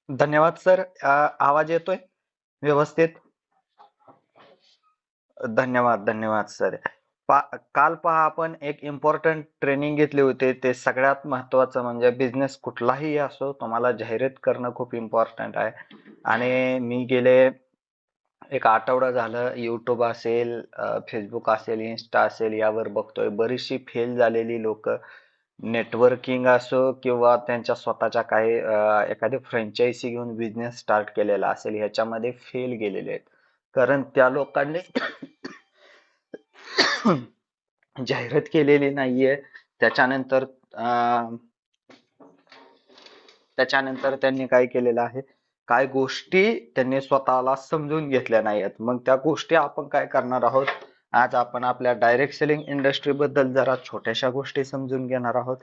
धन्यवाद सर. आवाज येतोय व्यवस्थित? धन्यवाद धन्यवाद सर. काल पहा आपण एक इम्पॉर्टंट ट्रेनिंग घेतली होती. ते सगळ्यात महत्वाचं म्हणजे बिझनेस कुठलाही असो तुम्हाला जाहिरात करणं खूप इम्पॉर्टंट आहे. आणि मी गेले एक आठवडा झालं युट्यूब असेल, फेसबुक असेल, इन्स्टा असेल यावर बघतोय बरीचशी फेल झालेली लोक नेटवर्किंग असो किंवा त्यांच्या स्वतःच्या काही एखादी फ्रँचायझी घेऊन बिझनेस स्टार्ट केलेला असेल ह्याच्यामध्ये फेल गेलेले आहेत. कारण त्या लोकांनी जाहिरात केलेली नाहीये. त्याच्यानंतर अं, त्याच्यानंतर त्यांनी काय केलेलं आहे, काय गोष्टी त्यांनी स्वतःला समजून घेतल्या नाहीयेत. मग त्या गोष्टी आपण काय करणार आहोत, आज आपण आपल्या डायरेक्ट सेलिंग इंडस्ट्री बद्दल जरा छोट्याशा गोष्टी समजून घेणार आहोत.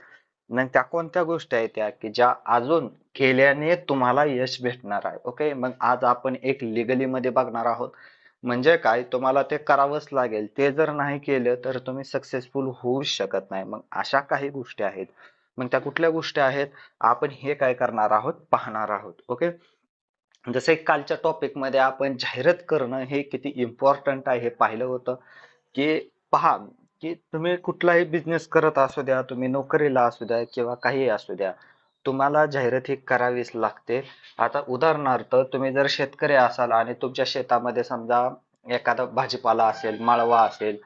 मग त्या कोणत्या गोष्टी आहेत त्या की ज्या अजून केल्याने तुम्हाला यश भेटणार आहे. ओके, मग आज आपण एक लिगली मध्ये बघणार आहोत. म्हणजे काय, तुम्हाला ते करावंच लागेल. ते जर नाही केलं तर तुम्ही सक्सेसफुल होऊ शकत नाही. मग अशा काही गोष्टी आहेत. मग त्या कुठल्या गोष्टी आहेत आपण हे काय करणार आहोत पाहणार आहोत. ओके, जसे कालच्या टॉपिक मध्ये आपण जाहिरात करणं हे किती इम्पॉर्टंट आहे हे पाहिलं होतं. की पहा, की तुम्ही कुठलाही बिझनेस करत असू द्या, तुम्ही नोकरीला असू द्या किंवा काही असू द्या, तुम्हाला जाहिरात ही करावीच लागते. आता उदाहरणार्थ तुम्ही जर शेतकरी असाल आणि तुमच्या शेतामध्ये समजा एखादा भाजीपाला असेल, माळवा असेल,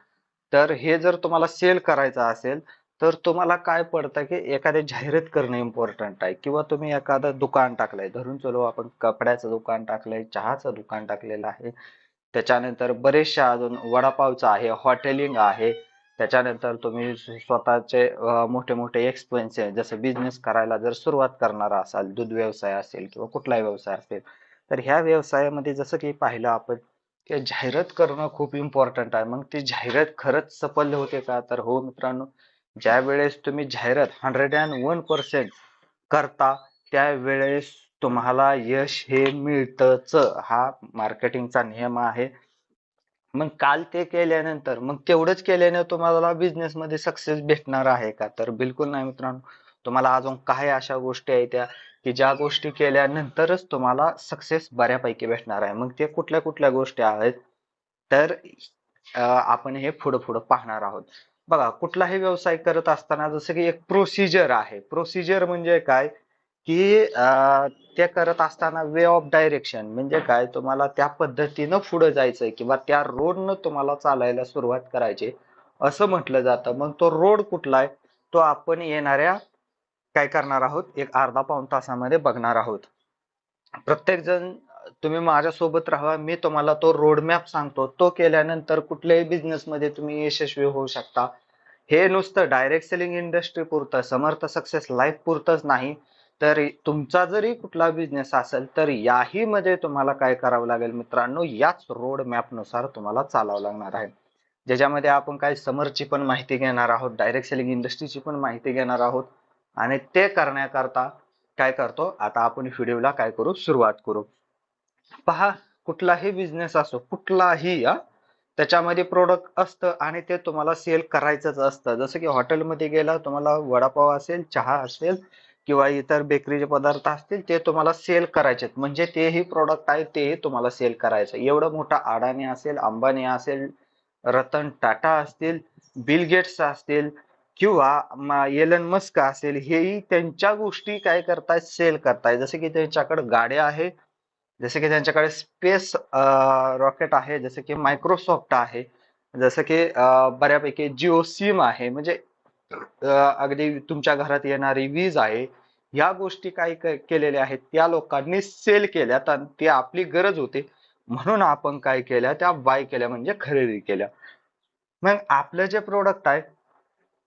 तर हे जर तुम्हाला सेल करायचं असेल तर तुम्हाला काय पडतं की एखादी जाहिरात करणं इम्पॉर्टंट आहे. किंवा तुम्ही एखादं दुकान टाकलंय, धरून चलो आपण कपड्याचं दुकान टाकलंय, चहाचं दुकान टाकलेलं आहे, त्याच्यानंतर बरेचशा अजून वडापावचं आहे, हॉटेलिंग आहे. त्याच्यानंतर तुम्ही स्वतःचे मोठे मोठे एक्सपेन्सेस जसं बिझनेस करायला जर सुरुवात करणार असाल, दूध व्यवसाय असेल किंवा कुठलाही व्यवसाय असेल, तर ह्या व्यवसायामध्ये जसं की पाहिलं आपण की जाहिरात करणं खूप इम्पॉर्टंट आहे. मग ती जाहिरात खरंच सफल होते का, तर हो मित्रांनो, ज्या वेळेस तुम्ही जाहिरात 101% करता त्यावेळेस तुम्हाला यश हे मिळतच. हा मार्केटिंगचा नियम आहे. मग काल ते केल्यानंतर मग तेवढंच केल्याने तुम्हाला बिझनेस मध्ये सक्सेस भेटणार आहे का, तर बिलकुल नाही मित्रांनो. तुम्हाला अजून काही अशा गोष्टी आहेत त्या की ज्या गोष्टी केल्यानंतरच तुम्हाला सक्सेस बऱ्यापैकी भेटणार आहे. मग ते कुठल्या कुठल्या गोष्टी आहेत, तर आपण हे पुढे पुढे पाहणार आहोत. बघा, कुठलाही व्यवसाय करत असताना जसं की एक प्रोसिजर आहे. प्रोसिजर म्हणजे काय की ते करत असताना वे ऑफ डायरेक्शन म्हणजे काय, तुम्हाला त्या पद्धतीनं पुढे जायचंय किंवा त्या रोडनं तुम्हाला चालायला सुरुवात करायची असं म्हटलं जातं. मग तो रोड कुठला आहे, तो आपण येणाऱ्या काय करणार आहोत, एक अर्धा पाऊण तासामध्ये बघणार आहोत. प्रत्येक जण तुम्ही माझ्यासोबत राहा, मी तुम्हाला तो रोड मॅप सांगतो. तो केल्यानंतर कुठल्याही बिझनेस मध्ये तुम्ही यशस्वी होऊ शकता. हे नुसतं डायरेक्ट सेलिंग इंडस्ट्री पुरतं, समर्थ सक्सेस लाईफ पुरतच नाही, तर तुमचा जरी कुठला बिझनेस असेल तर याही मध्ये तुम्हाला काय करावं लागेल मित्रांनो, याच रोड मॅप नुसार तुम्हाला चालावं लागणार आहे. ज्याच्यामध्ये आपण काय समरची पण माहिती घेणार आहोत, डायरेक्ट सेलिंग इंडस्ट्रीची पण माहिती घेणार आहोत. आणि ते करण्याकरता काय करतो, आता आपण व्हिडिओला काय करू, सुरुवात करू. पहा, कुठलाही बिझनेस असो, कुठलाही त्याच्यामध्ये प्रोडक्ट असतं आणि ते तुम्हाला सेल करायचंच असतं. जसं की हॉटेलमध्ये गेला, तुम्हाला वडापाव असेल, चहा असेल किंवा इतर बेकरीचे पदार्थ असतील, ते तुम्हाला सेल करायचे म्हणजे तेही प्रोडक्ट आहे, तेही तुम्हाला सेल करायचं. एवढं मोठा अडाणी असेल, अंबानी असेल, रतन टाटा असतील, बिल गेट्स असतील किंवा एलन मस्क असेल, हेही त्यांच्या गोष्टी काय करतायत, सेल करतायत. जसे की त्यांच्याकडे गाड्या आहे, जसे की त्यांच्याकडे स्पेस रॉकेट आहे, जसे की मायक्रोसॉफ्ट आहे, जसं की बऱ्यापैकी जिओ सिम आहे. म्हणजे अगदी तुमच्या घरात येणारी वीज आहे. ह्या गोष्टी काय केलेल्या आहेत, त्या लोकांनी सेल केल्यात आणि ती आपली गरज होती म्हणून आपण काय केल्या, त्या बाय केल्या म्हणजे खरेदी केल्या. मग आपलं जे प्रोडक्ट आहे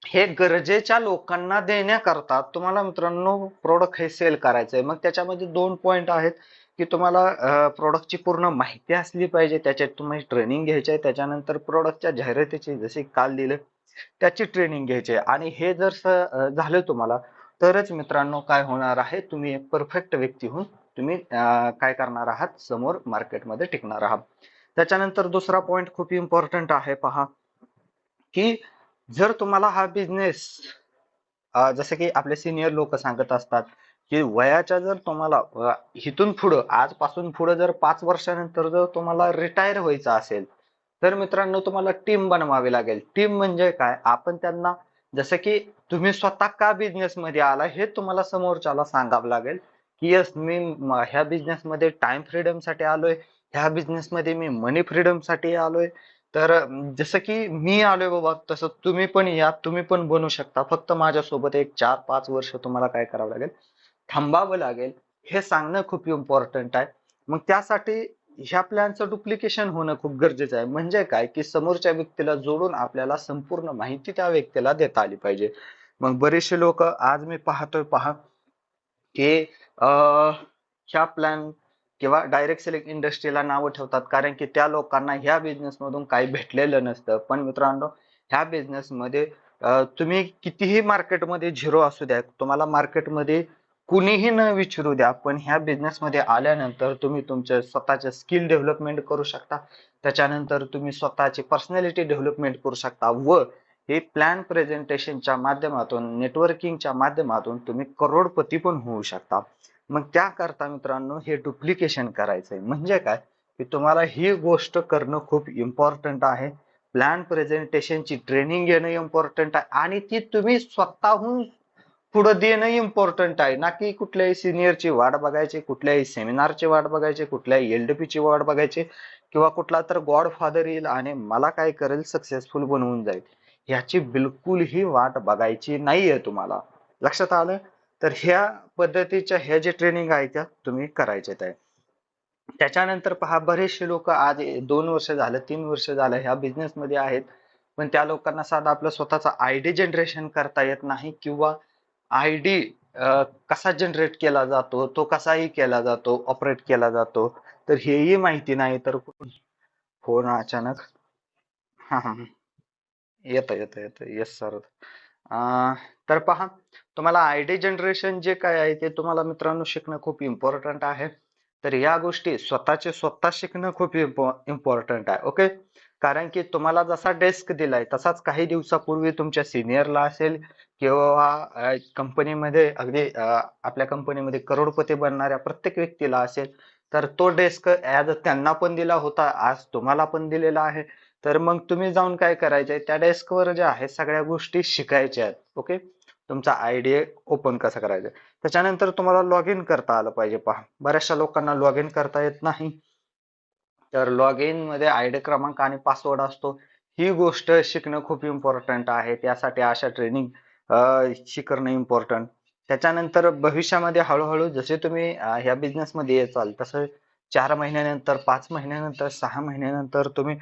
हे गरजेच्या लोकांना देण्याकरता तुम्हाला मित्रांनो प्रोडक्ट हे सेल करायचंय. मग त्याच्यामध्ये दोन पॉइंट आहेत की तुम्हाला प्रोडक्टची पूर्ण माहिती असली पाहिजे, त्याच्यात तुम्ही ट्रेनिंग घ्यायची आहे, त्याच्यानंतर प्रोडक्टच्या जाहिरातीची जसे काल दिलं त्याची ट्रेनिंग घ्यायची आहे. आणि हे जर झालं तुम्हाला, तरच मित्रांनो काय होणार आहे, तुम्ही एक परफेक्ट व्यक्ती होऊन तुम्ही काय करणार आहात, समोर मार्केटमध्ये टिकणार आहात. त्याच्यानंतर दुसरा पॉइंट खूप इम्पॉर्टंट आहे, पहा की जर तुम्हाला हा बिझनेस जसं की आपले सिनियर लोक सांगत असतात की वयाच्या जर तुम्हाला इथून पुढं आजपासून पुढं जर 5 वर्षानंतर जर तुम्हाला रिटायर व्हायचं असेल तर मित्रांनो तुम्हाला टीम बनवावी लागेल. टीम म्हणजे काय, आपण त्यांना जसं की तुम्ही स्वतः का बिझनेस मध्ये आला हे तुम्हाला समोरच्याला सांगावं लागेल की यस मी ह्या बिझनेस मध्ये टाइम फ्रीडम साठी आलोय, ह्या बिझनेस मध्ये मी मनी फ्रीडम साठी आलोय. तर जसं की मी आलोय बाबा तसं तुम्ही पण या, तुम्ही पण बनू शकता. फक्त माझ्यासोबत एक 4-5 वर्ष तुम्हाला काय करावं लागेल, थांबावं लागेल. हे सांगणं खूप इम्पॉर्टंट आहे. मग त्यासाठी ह्या प्लॅनचं डुप्लिकेशन होणं खूप गरजेचं आहे. म्हणजे काय की समोरच्या व्यक्तीला जोडून आपल्याला संपूर्ण माहिती त्या व्यक्तीला देता आली पाहिजे. मग बरेचसे लोक आज मी पाहतोय पहा की ह्या प्लॅन किंवा डायरेक्ट सेलिंग इंडस्ट्रीला नावं ठेवतात कारण की त्या लोकांना ह्या बिझनेस मधून काही भेटलेलं नसतं. पण मित्रांनो ह्या बिझनेस मध्ये तुम्ही कितीही मार्केटमध्ये झिरो असू द्या, तुम्हाला मार्केटमध्ये कुणीही न विचारू द्या, पण ह्या बिझनेस मध्ये आल्यानंतर तुम्ही तुमचे स्वतःचे स्किल डेव्हलपमेंट करू शकता. त्याच्यानंतर तुम्ही स्वतःची पर्सनॅलिटी डेव्हलपमेंट करू शकता व हे प्लॅन प्रेझेंटेशनच्या माध्यमातून, नेटवर्किंगच्या माध्यमातून तुम्ही करोडपती पण होऊ शकता. मग त्याकरता मित्रांनो हे डुप्लिकेशन करायचंय. म्हणजे काय की तुम्हाला ही गोष्ट करणं खूप इम्पॉर्टंट आहे. प्लॅन प्रेझेंटेशनची ट्रेनिंग घेणं इम्पॉर्टंट आहे आणि ती तुम्ही स्वतःहून पुढे देणं इम्पॉर्टंट आहे, ना की कुठल्याही सिनियरची वाट बघायची, कुठल्याही सेमिनारची वाट बघायची, कुठल्याही एलडीपीची वाट बघायची किंवा कुठला तर गॉड फादर येईल आणि मला काय करेल सक्सेसफुल बनवून जाईल, ह्याची बिलकुलही वाट बघायची नाहीये तुम्हाला. लक्षात आलं? तर ह्या पद्धतीच्या ह्या जे ट्रेनिंग आहे त्या तुम्ही करायच्यात आहे. त्याच्यानंतर पहा बरेचसे लोक आज 2 वर्ष झालं, 3 वर्ष झालं ह्या बिझनेस मध्ये आहेत, पण त्या लोकांना साधा आपलं स्वतःचा आयडी जनरेशन करता येत नाही किंवा आयडी कसा जनरेट केला जातो, तो कसाही केला जातो, ऑपरेट केला जातो, तर हेही माहिती नाही. तर फोन अचानक हा हा येतं येतं येतं येस सर. तर पहा तुम्हाला आयडी जनरेशन जे काय आहे ते तुम्हाला मित्रांनो शिकणं खूप इम्पॉर्टंट आहे. तर या गोष्टी स्वतःचे स्वतः शिकणं खूप इम्पॉर्टंट आहे. ओके. कारण की तुम्हाला जसा डेस्क दिलाय तसाच काही दिवसापूर्वी तुमच्या सिनियरला असेल किंवा कंपनीमध्ये अगदी आपल्या कंपनीमध्ये करोडपती बनणाऱ्या प्रत्येक व्यक्तीला असेल, तर तो डेस्क ऍज त्यांना पण दिला होता, आज तुम्हाला पण दिलेला आहे. तर मग तुम्ही जाऊन काय करायचंय, त्या डेस्कवर जे आहे सगळ्या गोष्टी शिकायच्या आहेत. ओके. तुमचा आयडी ओपन कसा करायचा, त्याच्यानंतर तुम्हाला लॉग इन करता आलं पाहिजे. पहा बऱ्याचशा लोकांना लॉग इन करता येत नाही. तर लॉग इन मध्ये आयडी क्रमांक आणि पासवर्ड असतो. ही गोष्ट शिकणं खूप इम्पॉर्टंट आहे. त्यासाठी अशा ट्रेनिंग शिकणं इम्पॉर्टंट. त्याच्यानंतर भविष्यामध्ये हळूहळू जसे तुम्ही ह्या बिझनेस मध्ये येचाल तसं 4 महिन्यानंतर, 5 महिन्यानंतर, 6 महिन्यानंतर तुम्ही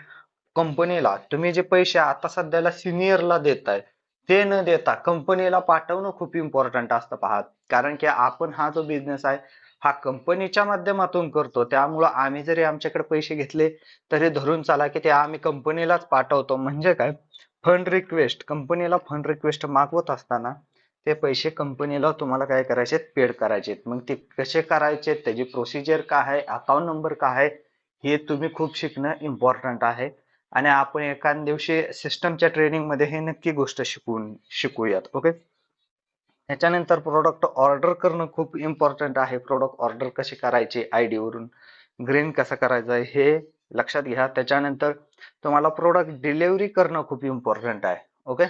कंपनीला तुम्ही जे पैसे आता सध्याला सिनियरला देताय ते न देता कंपनीला पाठवणं खूप इम्पॉर्टंट असतं. पहा कारण की आपण हा जो बिझनेस आहे हा कंपनीच्या माध्यमातून करतो, त्यामुळं आम्ही जरी आमच्याकडे पैसे घेतले तरी धरून चाला की ते आम्ही कंपनीलाच पाठवतो. म्हणजे काय, फंड रिक्वेस्ट, कंपनीला फंड रिक्वेस्ट मागवत असताना ते पैसे कंपनीला तुम्हाला काय करायचे, पेड करायचे. मग ते कसे करायचे, त्याची प्रोसिजर काय आहे, अकाउंट नंबर काय आहे, हे तुम्ही खूप शिकणं इम्पॉर्टंट आहे. आणि आपण एखाद दिवशी सिस्टमच्या ट्रेनिंग मध्ये हे नक्की गोष्ट शिकूयात. ओके. त्याच्यानंतर प्रोडक्ट ऑर्डर करणं खूप इम्पॉर्टंट आहे. प्रोडक्ट ऑर्डर कशी करायची, आयडी वरून ग्रीन कसं करायचं हे लक्षात घ्या. त्याच्यानंतर तुम्हाला प्रोडक्ट डिलिव्हरी करणं खूप इम्पॉर्टंट आहे. ओके.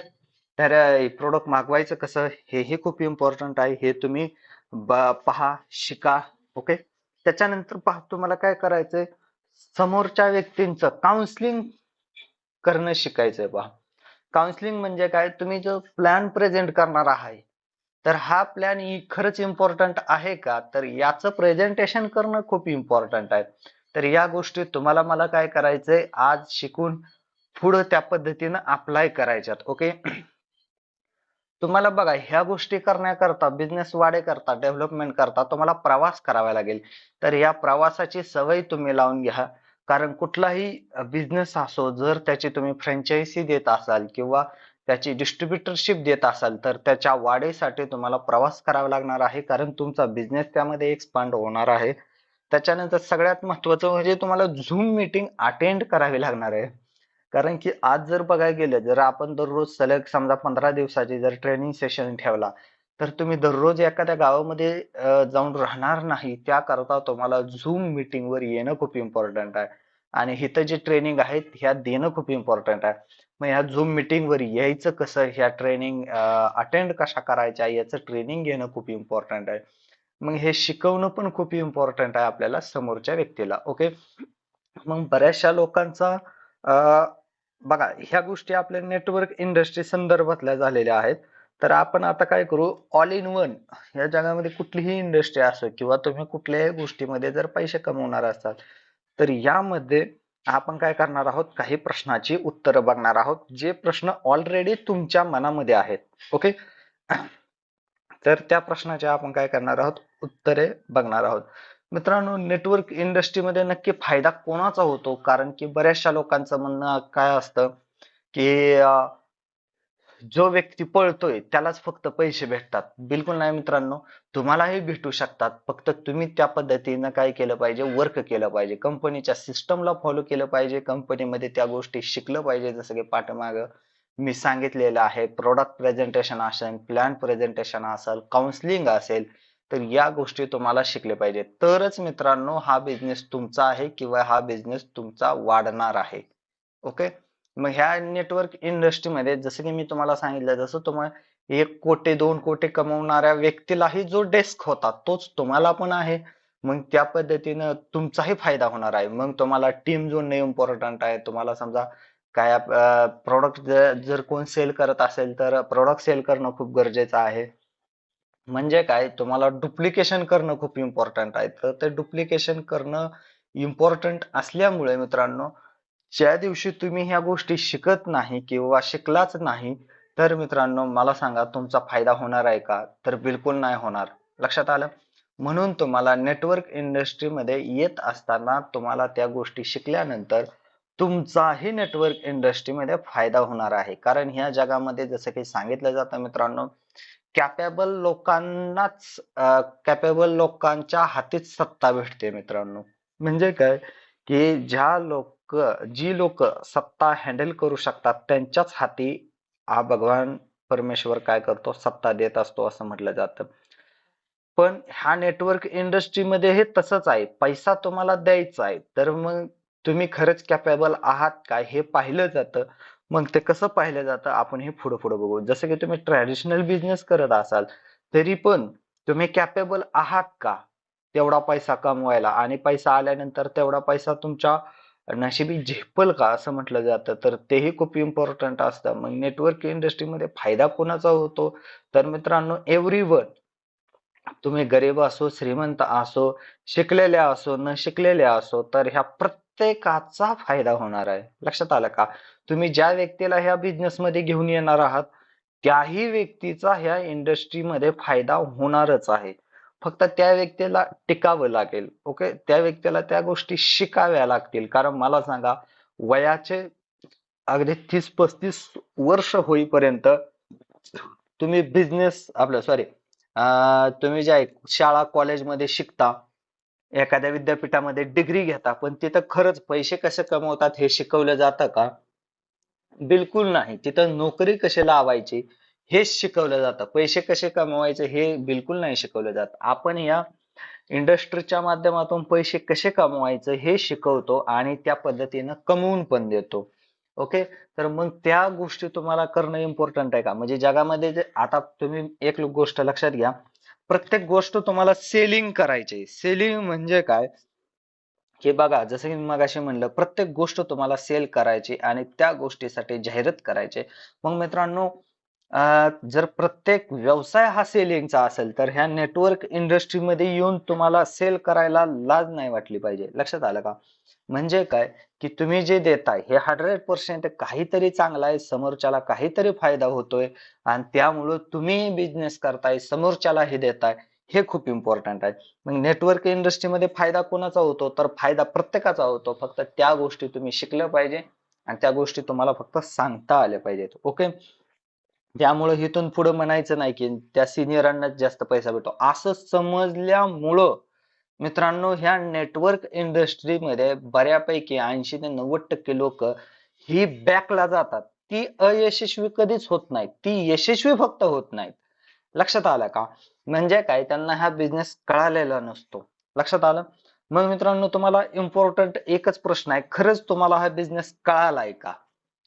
तर प्रोडक्ट मागवायचं कसं हेही खूप इम्पॉर्टंट आहे. हे तुम्ही पहा, शिका. ओके. त्याच्यानंतर पहा तुम्हाला काय करायचंय, समोरच्या व्यक्तींचं काउन्सिलिंग करणं शिकायचंय. पहा काउन्सिलिंग म्हणजे काय, तुम्ही जो प्लॅन प्रेझेंट करणार आहे तर हा प्लॅन खरंच इम्पॉर्टंट आहे का, तर याचं प्रेझेंटेशन करणं खूप इम्पॉर्टंट आहे. तर या गोष्टी तुम्हाला मला काय करायचंय आज शिकून पुढं त्या पद्धतीनं अप्लाय करायच्यात. ओके. तुम्हाला बघा ह्या गोष्टी करण्याकरता, बिझनेस वाढेकरता, डेव्हलपमेंट करता तुम्हाला प्रवास करावा लागेल. तर या प्रवासाची सवय तुम्ही लावून घ्या. कारण कुठलाही बिझनेस असो, जर त्याची तुम्ही फ्रँचायझी देत असाल किंवा त्याची डिस्ट्रीब्युटरशिप देत असाल तर त्याच्या वाढीसाठी तुम्हाला प्रवास करावा लागणार आहे. कारण तुमचा बिझनेस त्यामध्ये एक्सपांड होणार आहे. त्याच्यानंतर सगळ्यात महत्वाचं म्हणजे तुम्हाला झूम मीटिंग अटेंड करावी लागणार आहे. कारण की आज जर बघायला गेलं, जर आपण दररोज सलग समजा 15 दिवसाची जर ट्रेनिंग सेशन ठेवला, तर तुम्ही दररोज एखाद्या गावामध्ये जाऊन राहणार नाही. त्याकरता तुम्हाला झूम मीटिंग वर येणं खूप इम्पॉर्टंट आहे. आणि इथं जे ट्रेनिंग आहेत ह्या देणं खूप इम्पॉर्टंट आहे. मग ह्या झूम मीटिंग वर यायचं कसं, ह्या ट्रेनिंग अटेंड कशा करायच्या याचं ट्रेनिंग घेणं खूप इम्पॉर्टंट आहे. मग हे शिकवणं पण खूप इम्पॉर्टंट आहे आपल्याला समोरच्या व्यक्तीला. ओके. मग बऱ्याचशा लोकांचा बघा, ह्या गोष्टी आपल्या नेटवर्क इंडस्ट्री संदर्भातल्या झालेल्या आहेत. तर आपण आता काय करू, ऑल इन वन या जगामध्ये कुठलीही इंडस्ट्री असो किंवा तुम्ही कुठल्याही गोष्टीमध्ये जर पैसे कमवणार असाल, तर यामध्ये आपण काय करणार आहोत, काही प्रश्नाची उत्तरं बघणार आहोत, जे प्रश्न ऑलरेडी तुमच्या मनामध्ये आहेत. ओके. तर त्या प्रश्नाचे आपण काय करणार आहोत, उत्तरे बघणार आहोत. मित्रांनो, नेटवर्क इंडस्ट्रीमध्ये नक्की फायदा कोणाचा होतो? कारण की बऱ्याचशा लोकांचं म्हणणं काय असतं की जो व्यक्ती पळतोय त्यालाच फक्त पैसे भेटतात. बिलकुल नाही मित्रांनो, तुम्हालाही भेटू शकतात. फक्त तुम्ही त्या पद्धतीनं काय केलं पाहिजे, वर्क केलं पाहिजे, कंपनीच्या सिस्टमला फॉलो केलं पाहिजे, कंपनीमध्ये त्या गोष्टी शिकलं पाहिजे. जसं की पाठीमागं मी सांगितलेलं आहे, प्रोडक्ट प्रेझेंटेशन असेल, प्लॅन प्रेझेंटेशन असेल, काउन्सिलिंग असेल, तर या गोष्टी तुम्हाला शिकले पाहिजे. तरच मित्रांनो हा बिझनेस तुमचा आहे किंवा हा बिझनेस तुमचा वाढणार आहे. ओके. मग ह्या नेटवर्क इंडस्ट्रीमध्ये जसं की मी तुम्हाला सांगितलं, जसं तुम्हाला 1 कोटी 2 कोटी कमवणाऱ्या व्यक्तीलाही जो डेस्क होता तोच तुम्हाला पण आहे. मग त्या पद्धतीनं तुमचाही फायदा होणार आहे. मग तुम्हाला टीम जोडणे इम्पॉर्टंट आहे. तुम्हाला समजा काय प्रोडक्ट जर कोण सेल करत असेल तर प्रोडक्ट सेल करणं खूप गरजेचं आहे. म्हणजे काय, तुम्हाला डुप्लिकेशन करणं खूप इम्पॉर्टंट आहे. तर ते डुप्लिकेशन करणं इम्पॉर्टंट असल्यामुळे मित्रांनो, ज्या दिवशी तुम्ही ह्या गोष्टी शिकत नाही किंवा शिकलाच नाही, तर मित्रांनो मला सांगा तुमचा फायदा होणार आहे का? तर बिलकुल नाही होणार. लक्षात आलं? म्हणून तुम्हाला नेटवर्क इंडस्ट्रीमध्ये येत असताना तुम्हाला त्या गोष्टी शिकल्यानंतर तुमचाही नेटवर्क इंडस्ट्रीमध्ये फायदा होणार आहे. कारण ह्या जगामध्ये जसं काही सांगितलं जातं मित्रांनो, कॅपेबल लोकांनाच कॅपेबल लोकांच्या हातीच सत्ता भेटते मित्रांनो. म्हणजे काय, की जी लोक सत्ता हँडल करू शकतात त्यांच्याच हाती भगवान परमेश्वर काय करतो, सत्ता देत असतो असं म्हटलं जातं. पण ह्या नेटवर्क इंडस्ट्रीमध्ये हे तसंच आहे. पैसा तुम्हाला द्यायचा आहे, तर मग तुम्ही खरंच कॅपेबल आहात का हे पाहिलं जातं. मग ते कसं पाहिलं जातं आपण हे पुढे पुढे बघू. जसं की तुम्ही ट्रॅडिशनल बिझनेस करत असाल, तरी पण तुम्ही कॅपेबल आहात का तेवढा पैसा कमवायला, आणि पैसा आल्यानंतर तेवढा पैसा तुमच्या नशिबी झेपल का असं म्हटलं जातं. तर तेही खूप इम्पॉर्टंट असतं. मग नेटवर्क इंडस्ट्रीमध्ये फायदा कोणाचा होतो, तर मित्रांनो एव्हरीवन, तुम्ही गरीब असो, श्रीमंत असो, शिकलेले असो, न शिकलेले असो, तर ह्या प्रत्येकाचा फायदा होणार आहे. लक्षात आलं का? तुम्ही ज्या व्यक्तीला ह्या बिझनेस मध्ये घेऊन येणार आहात, त्याही व्यक्तीचा ह्या इंडस्ट्रीमध्ये फायदा होणारच आहे. फक्त त्या व्यक्तीला टिकावं लागेल. ओके. त्या व्यक्तीला त्या गोष्टी शिकाव्या लागतील. कारण मला सांगा, वयाचे अगदी 30-35 वर्ष होईपर्यंत तुम्ही बिझनेस आपलं सॉरी तुम्ही जे आहे शाळा कॉलेजमध्ये शिकता, एखाद्या विद्यापीठामध्ये डिग्री घेता, पण तिथं खरंच पैसे कसे कमवतात हे शिकवलं जातं का? बिलकुल नाही. तिथं नोकरी कशी लावायची हेच शिकवलं जातं. पैसे कसे कमवायचे हे बिलकुल नाही शिकवलं जात. आपण या इंडस्ट्रीच्या माध्यमातून पैसे कसे कमवायचे हे शिकवतो आणि त्या पद्धतीनं कमवून पण देतो. ओके. तर मग त्या गोष्टी तुम्हाला करणं इम्पॉर्टंट आहे का? म्हणजे जगामध्ये जे आता तुम्ही एक गोष्ट लक्षात घ्या, प्रत्येक गोष्ट तुम्हाला सेलिंग करायची. सेलिंग म्हणजे काय, की बघा जसं की मी मगाशी म्हणलं, प्रत्येक गोष्ट तुम्हाला सेल करायची आणि त्या गोष्टीसाठी जाहिरात करायची. मग मित्रांनो, जर प्रत्येक व्यवसाय हा सेलिंगचा असेल, तर ह्या नेटवर्क इंडस्ट्रीमध्ये येऊन तुम्हाला सेल करायला लाज नाही वाटली पाहिजे. लक्षात आलं का? म्हणजे काय, की तुम्ही जे देताय हे 100% काहीतरी चांगलं आहे, समोरच्याला काहीतरी फायदा होतोय आणि त्यामुळं तुम्ही बिझनेस करताय, समोरच्याला हे देताय, हे खूप इम्पॉर्टंट आहे. मग नेटवर्क इंडस्ट्रीमध्ये फायदा कोणाचा होतो, तर फायदा प्रत्येकाचा होतो. फक्त त्या गोष्टी तुम्ही शिकल्या पाहिजे आणि त्या गोष्टी तुम्हाला फक्त सांगता आल्या पाहिजेत. ओके. त्यामुळे इथून पुढे म्हणायचं नाही की त्या सिनियरांनाच जास्त पैसा भेटतो असं समजल्यामुळं मित्रांनो, ह्या नेटवर्क इंडस्ट्रीमध्ये बऱ्यापैकी 80 ते 90% लोक ही बॅकला जातात, ती अयशस्वी कधीच होत नाहीत, ती यशस्वी फक्त होत नाहीत. लक्षात आलं का? म्हणजे काय, त्यांना हा बिझनेस कळालेला नसतो. लक्षात आलं? मग मित्रांनो, तुम्हाला इम्पॉर्टंट एकच प्रश्न आहे, खरंच तुम्हाला हा बिझनेस कळालाय का?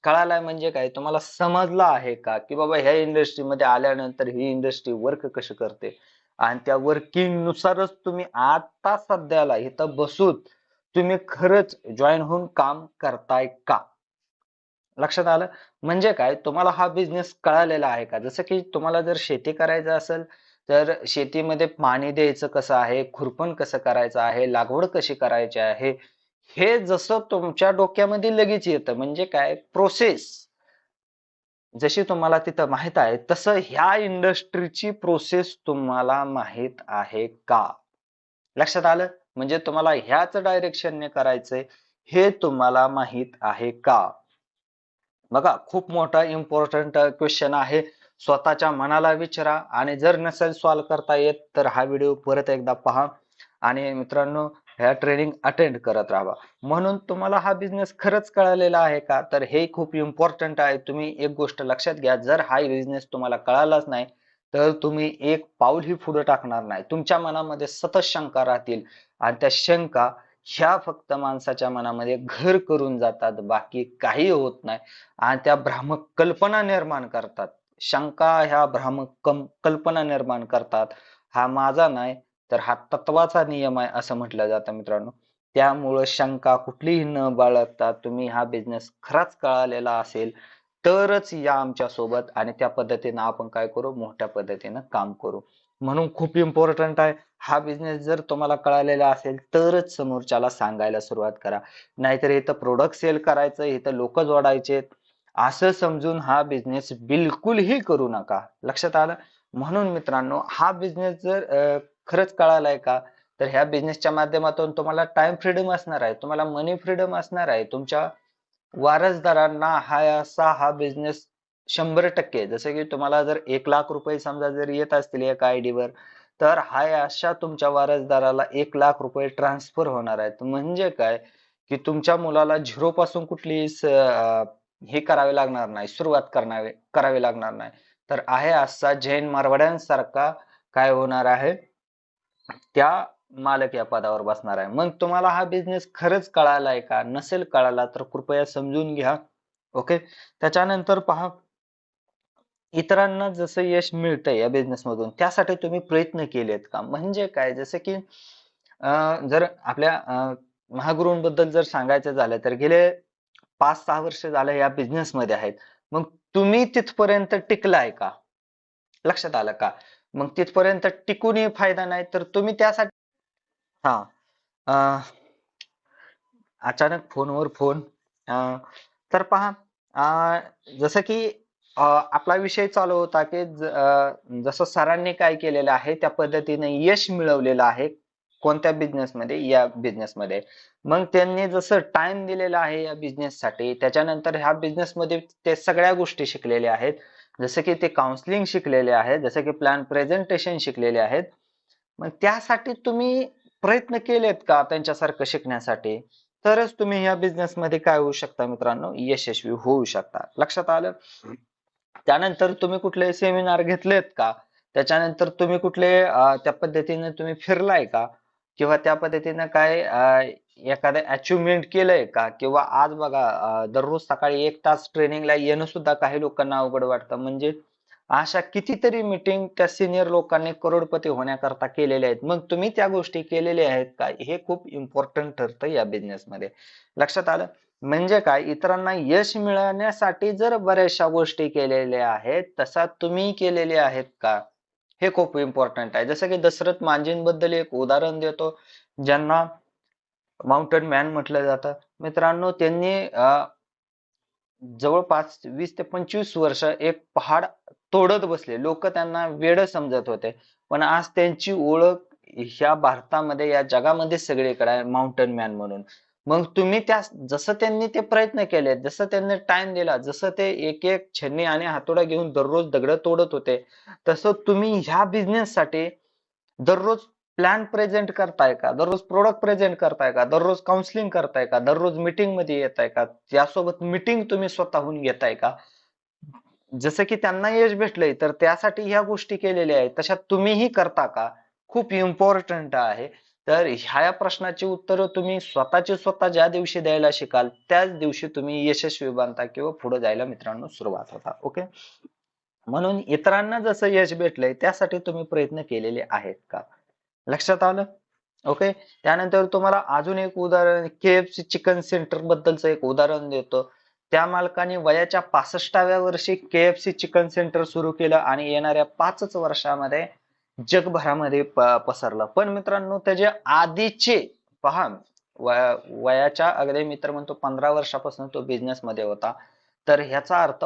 कळालाय म्हणजे काय, तुम्हाला समजलं आहे का की बाबा ह्या इंडस्ट्रीमध्ये आल्यानंतर ही इंडस्ट्री वर्क कशी करते, आणि त्या वर्किंग नुसारच तुम्ही आता सध्याला इथं बसून तुम्ही खरंच जॉईन होऊन काम करताय का? लक्षात आलं? म्हणजे काय, तुम्हाला हा बिझनेस कळालेला आहे का? जसं की तुम्हाला जर शेती करायचं असेल, तर शेतीमध्ये पाणी द्यायचं कसं आहे, खुरपण कसं करायचं आहे, लागवड कशी करायची आहे, हे जसं तुमच्या डोक्यामध्ये लगेच येतं. म्हणजे काय, प्रोसेस जशी तुम्हाला तिथं माहित आहे, तसं ह्या इंडस्ट्रीची प्रोसेस तुम्हाला माहित आहे का? लक्षात आलं? म्हणजे तुम्हाला ह्याच डायरेक्शनने करायचंय, हे तुम्हाला माहित आहे का? बघा, खूप मोठा इम्पॉर्टंट क्वेश्चन आहे. स्वतःच्या मनाला विचारा, आणि जर नसेल सॉल्व्ह करता येत तर हा व्हिडिओ परत एकदा पहा, आणि मित्रांनो, ह्या ट्रेनिंग अटेंड करत राहा. म्हणून तुम्हाला हा बिझनेस खरंच कळालेला आहे का, तर हे खूप इम्पॉर्टंट आहे. तुम्ही एक गोष्ट लक्षात घ्या, जर हा बिझनेस तुम्हाला कळालाच नाही, तर तुम्ही एक पाऊलही पुढे टाकणार नाही. तुमच्या मनामध्ये सतत शंका राहतील, आणि त्या शंका ह्या फक्त माणसाच्या मनामध्ये घर करून जातात, बाकी काही होत नाही. आणि त्या भ्रामक कल्पना निर्माण करतात. शंका ह्या भ्रामक कल्पना निर्माण करतात. हा माझा नाही, तर हा तत्वाचा नियम आहे असं म्हटलं जातं मित्रांनो. त्यामुळं शंका कुठलीही न बाळगता तुम्ही हा बिझनेस खराच कळालेला असेल तरच या आमच्या सोबत, आणि त्या पद्धतीनं आपण काय करू, मोठ्या पद्धतीनं काम करू. म्हणून खूप इम्पॉर्टंट आहे, हा बिझनेस जर तुम्हाला कळालेला असेल तरच समोरच्याला सांगायला सुरुवात करा. नाहीतर इथं प्रोडक्ट सेल करायचं, इथं लोक जोडायचे असं समजून हा बिझनेस बिलकुलही करू नका. लक्षात आलं? म्हणून मित्रांनो, हा बिझनेस जर खरंच कळालाय का, तर ह्या बिझनेसच्या माध्यमातून तुम्हाला टाइम फ्रीडम असणार आहे, तुम्हाला मनी फ्रीडम असणार आहे, तुमच्या वारसदारांना हा बिझनेस 100%, जसं की तुम्हाला जर 1 लाख रुपये समजा जर येत असतील एका आयडीवर, तर अशा तुमच्या वारसदाराला 1 लाख रुपये ट्रान्सफर होणार आहेत. म्हणजे काय, की तुमच्या मुलाला झिरो पासून कुठली हे करावे लागणार नाही, सुरुवात करावी लागणार नाही. तर असा जैन मारवाड्यांसारखा काय होणार आहे, त्या मालक या पदावर बसणार आहे. मग तुम्हाला हा बिझनेस खरंच कळालाय का? नसेल कळाला तर कृपया समजून घ्या. ओके. त्याच्यानंतर पहा, इतरांना जसं यश मिळतंय या बिझनेस मधून, त्यासाठी तुम्ही प्रयत्न केलेत का? म्हणजे काय, जसं की जर आपल्या महागुरूंबद्दल जर सांगायचं झालं, तर गेले 5-6 वर्ष झालं या बिझनेस मध्ये आहेत. मग तुम्ही तिथपर्यंत टिकलाय का? लक्षात आलं का? मग तिथपर्यंत टिकूनही फायदा नाही, तर तुम्ही त्यासाठी हा अचानक फोनवर फोन. तर पहा, जसं की आपला विषय चालू होता की जसं सरांनी काय केलेलं आहे त्या पद्धतीने यश मिळवलेलं आहे कोणत्या बिझनेसमध्ये, या बिझनेसमध्ये. मग त्यांनी जसं टाइम दिलेला आहे या बिझनेससाठी, त्याच्यानंतर ह्या बिझनेसमध्ये ते सगळ्या गोष्टी शिकलेल्या आहेत. जसं की ते काउन्सिलिंग शिकलेले आहेत, जसं की प्लॅन प्रेझेंटेशन शिकलेले आहेत. मग त्यासाठी तुम्ही प्रयत्न केलेत का त्यांच्यासारखं शिकण्यासाठी? तरच तुम्ही या बिझनेस मध्ये काय होऊ शकता मित्रांनो, यशस्वी होऊ शकता. लक्षात आलं? त्यानंतर तुम्ही कुठले सेमिनार घेतलेत का? त्याच्यानंतर तुम्ही कुठले त्या पद्धतीने तुम्ही फिरलाय का? किंवा त्या पद्धतीनं काय एखादं अचिव्हमेंट केलंय का? किंवा आज बघा, दररोज सकाळी 1 तास ट्रेनिंगला येणं सुद्धा काही लोकांना अवघड वाटतं. म्हणजे अशा कितीतरी मीटिंग त्या सिनियर लोकांनी करोडपती होण्याकरता केलेल्या आहेत. मग तुम्ही त्या गोष्टी केलेल्या आहेत का? हे खूप इम्पॉर्टंट ठरतं या बिझनेसमध्ये. लक्षात आलं? म्हणजे काय, इतरांना यश मिळवण्यासाठी जर बऱ्याचशा गोष्टी केलेल्या आहेत, तसा तुम्ही केलेले आहेत का? हे खूप इम्पॉर्टंट आहे. जसं की दशरथ मांझींबद्दल एक उदाहरण देतो, ज्यांना माउंटेन मॅन म्हटलं जातं. मित्रांनो, त्यांनी जवळपास 20 ते 25 वर्ष एक पहाड तोडत बसले. लोक त्यांना वेड समजत होते, पण आज त्यांची ओळख ह्या भारतामध्ये, या जगामध्ये सगळीकडे आहे, माउंटेन मॅन म्हणून. मग तुम्ही त्या, जसं त्यांनी ते प्रयत्न केले, जसं त्यांनी टाइम दिला, जसं ते एक एक छन्नी आणि हातोडा घेऊन दररोज दगड तोडत होते, तसं तुम्ही ह्या बिझनेस साठी दररोज प्लॅन प्रेझेंट करताय का, दररोज प्रोडक्ट प्रेझेंट करताय का, दररोज काउन्सिलिंग करताय का, दररोज मीटिंग मध्ये येताय का, त्यासोबत मीटिंग तुम्ही स्वतःहून घेताय का. जसं की त्यांना यश भेटलंय तर त्यासाठी ह्या गोष्टी केलेल्या आहेत, तशा तुम्हीही करता का, खूप इम्पॉर्टंट आहे. तर ह्या प्रश्नाची उत्तरं तुम्ही स्वतःची स्वतः ज्या दिवशी द्यायला शिकाल त्याच दिवशी तुम्ही यशस्वी बनता किंवा पुढे जायला मित्रांनो सुरुवात होता. ओके. म्हणून इतरांना जसं यश भेटलंय त्यासाठी तुम्ही प्रयत्न केलेले आहेत का, लक्षात आलं. ओके. त्यानंतर तुम्हाला अजून एक उदाहरण केएफसी चिकन सेंटर बद्दलचं एक उदाहरण देतो. त्या मालकाने वयाच्या 65व्या वर्षी केएफसी चिकन सेंटर सुरू केलं आणि येणाऱ्या 5च वर्षामध्ये जगभरामध्ये पसरलं. पण मित्रांनो त्याचे आधीचे पहा, वयाच्या अगदी मित्र म्हणतो 15 वर्षापासून तो बिझनेस मध्ये होता. तर ह्याचा अर्थ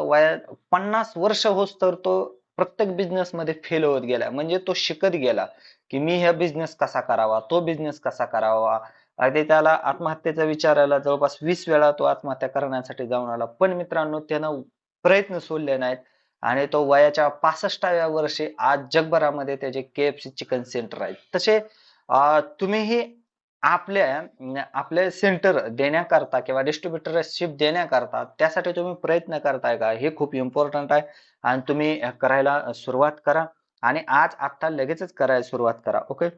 50 वर्ष होस तर तो प्रत्येक बिझनेस मध्ये फेल होत गेला, म्हणजे तो शिकत गेला की मी हा बिझनेस कसा करावा, तो बिझनेस कसा करावा. अगदी त्याला आत्महत्येचा विचार आला, जवळपास 20 वेळा तो आत्महत्या करण्यासाठी जाऊन आला, पण मित्रांनो त्यानं प्रयत्न सोडले नाहीत आणि तो वयाच्या 65व्या वर्षी आज जगभरामध्ये त्याचे केएफसी चिकन सेंटर आहेत. तसे तुम्हीही आपले सेंटर देण्याकरता किंवा डिस्ट्रीब्युटरशिप देण्याकरता त्यासाठी तुम्ही प्रयत्न करताय का, हे खूप इम्पॉर्टंट आहे. आणि तुम्ही करायला सुरुवात करा आणि आज आता लगेचच करायला सुरुवात करा. ओके.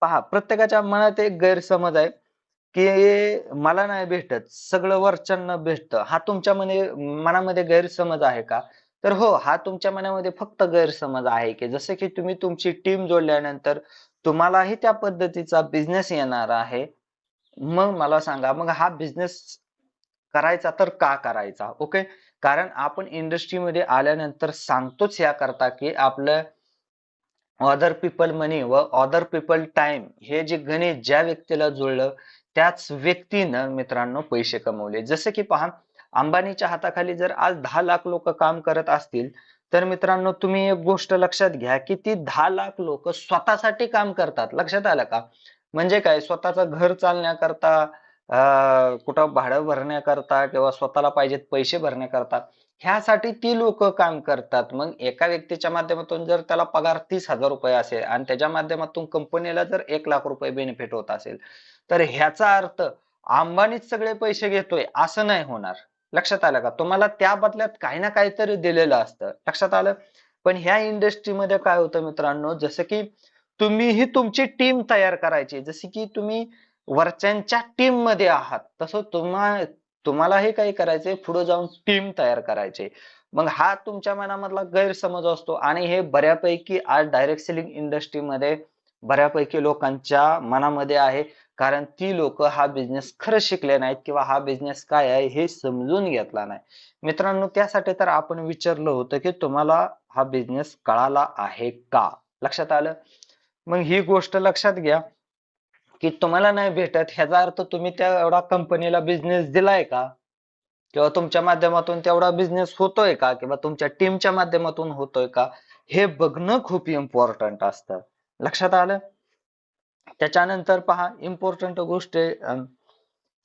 पहा, प्रत्येकाच्या मनात एक गैरसमज आहे की मला नाही भेटत, सगळं वरच्यांना भेटतं. हा तुमच्या मनामध्ये गैरसमज आहे का? तर हो, हा तुमच्या मनामध्ये फक्त गैरसमज आहे की जसे की तुम्ही तुमची टीम जोडल्यानंतर तुम्हालाही त्या पद्धतीचा बिझनेस येणार आहे. मग मला सांगा, मग हा बिझनेस करायचा तर का करायचा? ओके. कारण आपण इंडस्ट्रीमध्ये आल्यानंतर सांगतोच याकरता की आपलं अदर पीपल मनी व अदर पीपल टाइम हे जे गणित ज्या व्यक्तीला जुळलं त्याच व्यक्तीनं मित्रांनो पैसे कमवले. जसे की पहा, अंबानीच्या हाताखाली जर आज 10 लाख लोक काम करत असतील तर मित्रांनो तुम्ही एक गोष्ट लक्षात घ्या की ती 10 लाख लोक स्वतःसाठी काम करतात. लक्षात आलं का? म्हणजे काय, स्वतःचं घर चालण्याकरता, कुठं भाडं भरण्याकरता किंवा स्वतःला पाहिजेत पैसे भरण्याकरता ह्यासाठी ती लोक काम करतात. मग एका व्यक्तीच्या माध्यमातून जर त्याला पगार 30,000 रुपये असेल आणि त्याच्या माध्यमातून कंपनीला जर 1 लाख रुपये बेनिफिट होत असेल तर ह्याचा अर्थ अंबानीच सगळे पैसे घेतोय असं नाही होणार. लक्षात आलं का? तुम्हाला त्या बदल्यात काही ना काहीतरी दिलेलं असतं. लक्षात आलं. पण ह्या इंडस्ट्रीमध्ये काय होतं मित्रांनो, जसं की तुम्हीही तुमची टीम तयार करायची, जसे की तुम्ही वरच्यांच्या टीम मध्ये आहात तसं तुम्हालाही काही करायचंय, पुढे जाऊन टीम तयार करायचे. मग हा तुमच्या मनामधला गैरसमज असतो आणि हे बऱ्यापैकी आज डायरेक्ट सेलिंग इंडस्ट्रीमध्ये बऱ्यापैकी लोकांच्या मनामध्ये आहे. कारण ती लोक हा बिझनेस खरं शिकले नाहीत किंवा हा बिझनेस काय आहे हे समजून घेतला नाही. मित्रांनो त्यासाठी तर आपण विचारलं होतं की तुम्हाला हा बिझनेस कळाला आहे का, लक्षात आलं. मग ही गोष्ट लक्षात घ्या की तुम्हाला नाही भेटत ह्याचा अर्थ तुम्ही त्या एवढा कंपनीला बिझनेस दिलाय का, किंवा तुमच्या माध्यमातून तेवढा बिझनेस होतोय का, किंवा तुमच्या टीमच्या माध्यमातून होतोय का, हे बघणं खूप इम्पॉर्टंट असतं. लक्षात आलं. त्याच्यानंतर पहा, इम्पॉर्टंट गोष्ट आहे,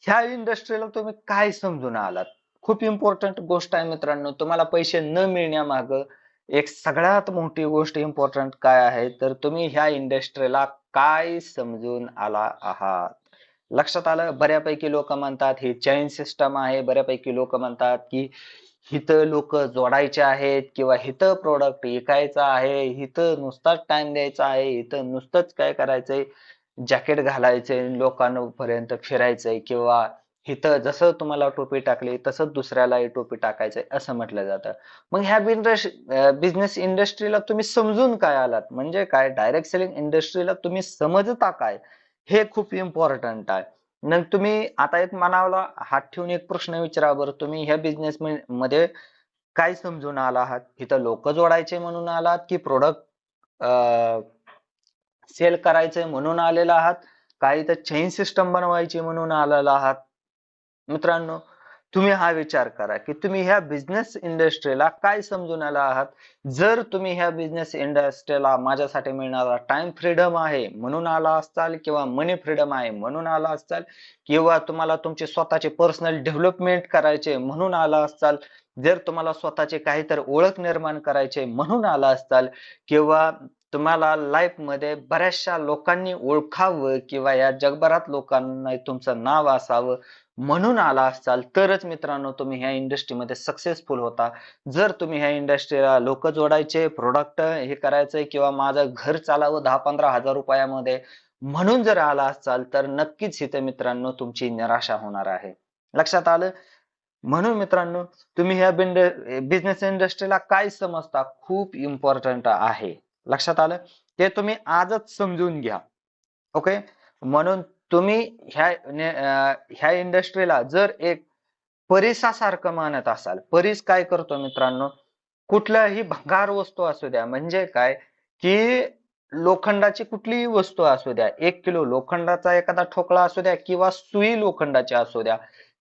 ह्या इंडस्ट्रीला तुम्ही काय समजून आलात. खूप इम्पॉर्टंट गोष्ट आहे मित्रांनो. तुम्हाला पैसे न मिळण्यामाग एक सगळ्यात मोठी गोष्ट इम्पॉर्टंट काय आहे, तर तुम्ही ह्या इंडस्ट्रीला काय समजून आला आहात. लक्षात आलं. बऱ्यापैकी लोक म्हणतात ही चैन सिस्टम आहे, बऱ्यापैकी लोक म्हणतात की हिथं लोक जोडायचे आहेत किंवा हिथं प्रोडक्ट विकायचं आहे, हिथं नुसताच टाइम द्यायचा आहे, हिथं नुसतंच काय करायचंय, जॅकेट घालायचंय, लोकांपर्यंत फिरायचंय, किंवा इथं जसं तुम्हाला टोपी टाकली तसंच दुसऱ्यालाही टोपी टाकायचंय असं म्हटलं जातं. मग ह्या बिझनेस इंडस्ट्रीला तुम्ही समजून काय आलात, म्हणजे काय डायरेक्ट सेलिंग इंडस्ट्रीला तुम्ही समजता काय, हे खूप इम्पॉर्टंट आहे. मग तुम्ही आता एक मनाला हात ठेवून एक प्रश्न विचारा बरं, तुम्ही ह्या बिझनेस मध्ये काय समजून आला आहात. इथं लोक जोडायचे म्हणून आलात की प्रोडक्ट सेल करायचंय म्हणून आलेला आहात, काही तर चेन सिस्टम बनवायची म्हणून आलेला आहात. मित्रांनो तुम्ही हा विचार करा की तुम्ही ह्या बिझनेस इंडस्ट्रीला काय समजून आला आहात. जर तुम्ही ह्या बिझनेस इंडस्ट्रीला माझ्यासाठी मिळणारा टाइम फ्रीडम आहे म्हणून आला असाल, किंवा मनी फ्रीडम आहे म्हणून आला असाल, किंवा तुम्हाला तुमचे स्वतःचे पर्सनल डेव्हलपमेंट करायचे म्हणून आला असाल, जर तुम्हाला स्वतःचे काहीतरी ओळख निर्माण करायचे म्हणून आला असाल, किंवा तुम्हाला लाईफ मध्ये बऱ्याचशा लोकांनी ओळखावं किंवा या जगभरात लोकांना तुमचं नाव असावं म्हणून आला असाल तरच मित्रांनो तुम्ही ह्या इंडस्ट्रीमध्ये सक्सेसफुल होता. जर तुम्ही ह्या इंडस्ट्रीला लोक जोडायचे, प्रोडक्ट हे करायचंय किंवा माझं घर चालावं 10-15 हजार रुपयामध्ये म्हणून जर आला असाल तर नक्कीच इथे मित्रांनो तुमची निराशा होणार आहे. लक्षात आलं? म्हणून मित्रांनो तुम्ही ह्या बिझनेस इंडस्ट्रीला काय समजता खूप इम्पॉर्टंट आहे. लक्षात आलं? ते तुम्ही आजच समजून घ्या. ओके. म्हणून तुम्ही ह्या इंडस्ट्रीला जर एक परिसासारखं मानत असाल, परीस काय करतो मित्रांनो, कुठल्याही भंगार वस्तू असू द्या, म्हणजे काय की लोखंडाची कुठलीही वस्तू असू द्या, 1 किलो लोखंडाचा एखादा ठोकळा असू द्या किंवा सुई लोखंडाची असू द्या